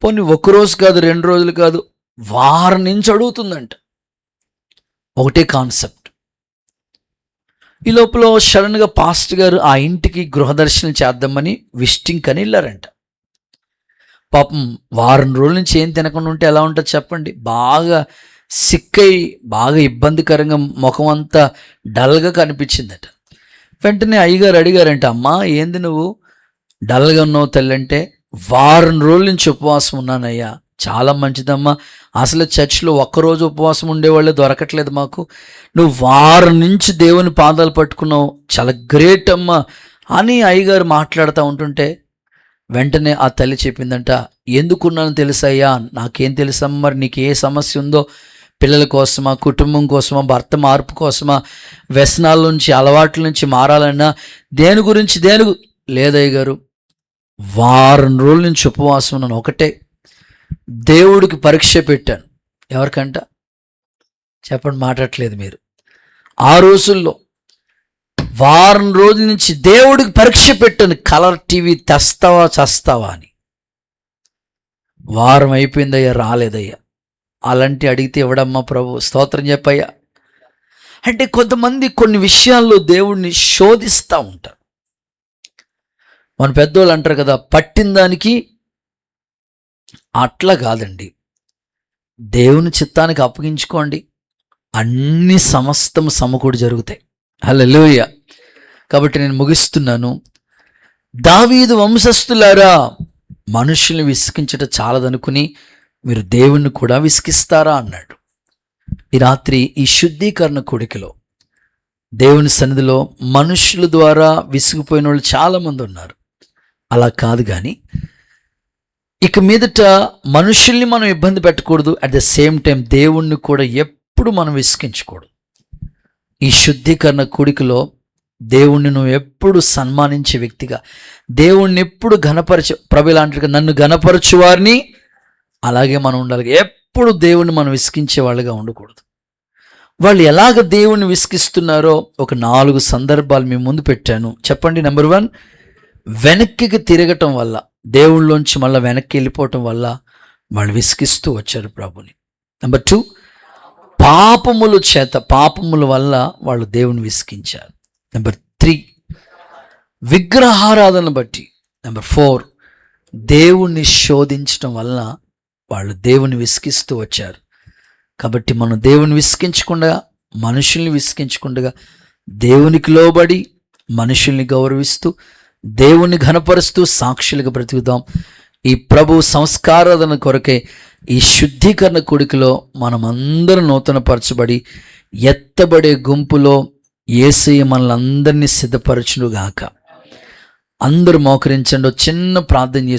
పోనీ ఒక్కరోజు కాదు, 2 రోజులు కాదు, వారం నుంచి అడుగుతుందంట. ఒకటే కాన్సెప్ట్. ఈ లోపల సడన్గా పాస్టర్ గారు ఆ ఇంటికి గృహదర్శనం చేద్దామని విజిటింగ్ అని వెళ్ళారంట. పాపం వారం రోజుల నుంచి ఏం తినకుండా ఉంటే ఎలా ఉంటుంది చెప్పండి? బాగా సిక్కై, బాగా ఇబ్బందికరంగా, ముఖం అంతా డల్గా కనిపించిందట. వెంటనే అయ్యగారు అడిగారంట, అమ్మా ఏంది నువ్వు డల్గా ఉన్నావు తల్లి అంటే, వారం రోజుల నుంచి ఉపవాసం ఉన్నానయ్యా. చాలా మంచిదమ్మా, అసలు చర్చిలో ఒక్కరోజు ఉపవాసం ఉండేవాళ్ళే దొరకట్లేదు మాకు, నువ్వు వారం నుంచి దేవుని పాదాలు పట్టుకున్నావు, చాలా గ్రేట్ అమ్మా అని అయ్యగారు మాట్లాడుతూ ఉంటుంటే వెంటనే ఆ తల్లి చెప్పిందంట, ఎందుకున్నాను తెలుసయ్యా? నాకేం తెలుసమ్మా, మరి నీకు ఏ సమస్య ఉందో, పిల్లల కోసమా, కుటుంబం కోసమా, భర్త మార్పు కోసమా, వ్యసనాల నుంచి, అలవాట్ల నుంచి మారాలన్నా, దేని గురించి లేదయ్య గారు, వారం రోజుల నుంచి ఉపవాసం ఉన్నాను. ఒకటే దేవుడికి పరీక్ష పెట్టాను. ఎవరికంట చెప్పండి, మాట్లాడట్లేదు మీరు. ఆ రోజుల్లో వారం రోజుల నుంచి దేవుడికి పరీక్ష పెట్టాను, కలర్ టీవీ తెస్తావా చస్తావా అని. వారం అయిపోయిందయ్యా, రాలేదయ్యా. అలాంటి అడిగితే ఇవ్వడమ్మా ప్రభు, స్తోత్రం చెప్పయ్యా. అంటే కొంతమంది కొన్ని విషయాల్లో దేవుణ్ణి శోధిస్తూ ఉంటారు. మన పెద్దోళ్ళు అంటారు కదా, పట్టిన దానికి. అట్లా కాదండి, దేవుని చిత్తానికి అప్పగించుకోండి, అన్ని సమస్తం సమకూడి జరుగుతాయి. హల్లెలూయా. కాబట్టి నేను ముగిస్తున్నాను. దావీదు వంశస్థులారా, మనుషుల్ని విసిగించట చాలదనుకుని మీరు దేవుణ్ణి కూడా విసిగిస్తారా అన్నాడు. ఈ రాత్రి ఈ శుద్ధీకరణ కూడికలో దేవుని సన్నిధిలో మనుషుల ద్వారా విసిగిపోయిన వాళ్ళు చాలామంది ఉన్నారు. అలా కాదు, కానీ ఇక మీదట మనుషుల్ని మనం ఇబ్బంది పెట్టకూడదు, అట్ ద సేమ్ టైం దేవుణ్ణి కూడా ఎప్పుడు మనం విసిగించకూడదు. ఈ శుద్ధీకరణ కూడికలో దేవుణ్ణి నువ్వు ఎప్పుడు సన్మానించే వ్యక్తిగా, దేవుణ్ణి ఎప్పుడు ప్రభు లాంటి నన్ను ఘనపరచు వారిని, అలాగే మనం ఉండాలి. ఎప్పుడు దేవుణ్ణి మనం విసిగించే వాళ్ళగా ఉండకూడదు. వాళ్ళు ఎలాగ దేవుణ్ణి విసిగిస్తున్నారో ఒక 4 సందర్భాలు మీ ముందు పెట్టాను. చెప్పండి. నెంబర్ 1, వెనక్కి తిరగటం వల్ల, దేవుళ్ళలోంచి మళ్ళీ వెనక్కి వెళ్ళిపోవటం వల్ల వాళ్ళు విసిగిస్తూ వచ్చారు ప్రభుని. నెంబర్ 2, పాపముల వల్ల వాళ్ళు దేవుని విసిగించారు. నెంబర్ 3, విగ్రహారాధన బట్టి. నెంబర్ 4, దేవుణ్ణి శోధించడం వల్ల వాళ్ళు దేవుని విసిగిస్తూ వచ్చారు. కాబట్టి మనం దేవుని విసిగించకుండా, మనుషుల్ని విసిగించకుండా, దేవునికి లోబడి మనుషుల్ని గౌరవిస్తూ, దేవుణ్ణి ఘనపరుస్తూ సాక్షులుగా బ్రతుకుదాం. ఈ ప్రభు సంస్కారాధన కొరకే ఈ శుద్ధీకరణ కూడికలో మనమందరం నూతనపరచబడి ఎత్తబడే గుంపులో యేసయ్య మనల్ని అందరినీ సిద్ధపరచునుగాక. అందరూ మోకరించండి. చిన్న ప్రార్థన చేసి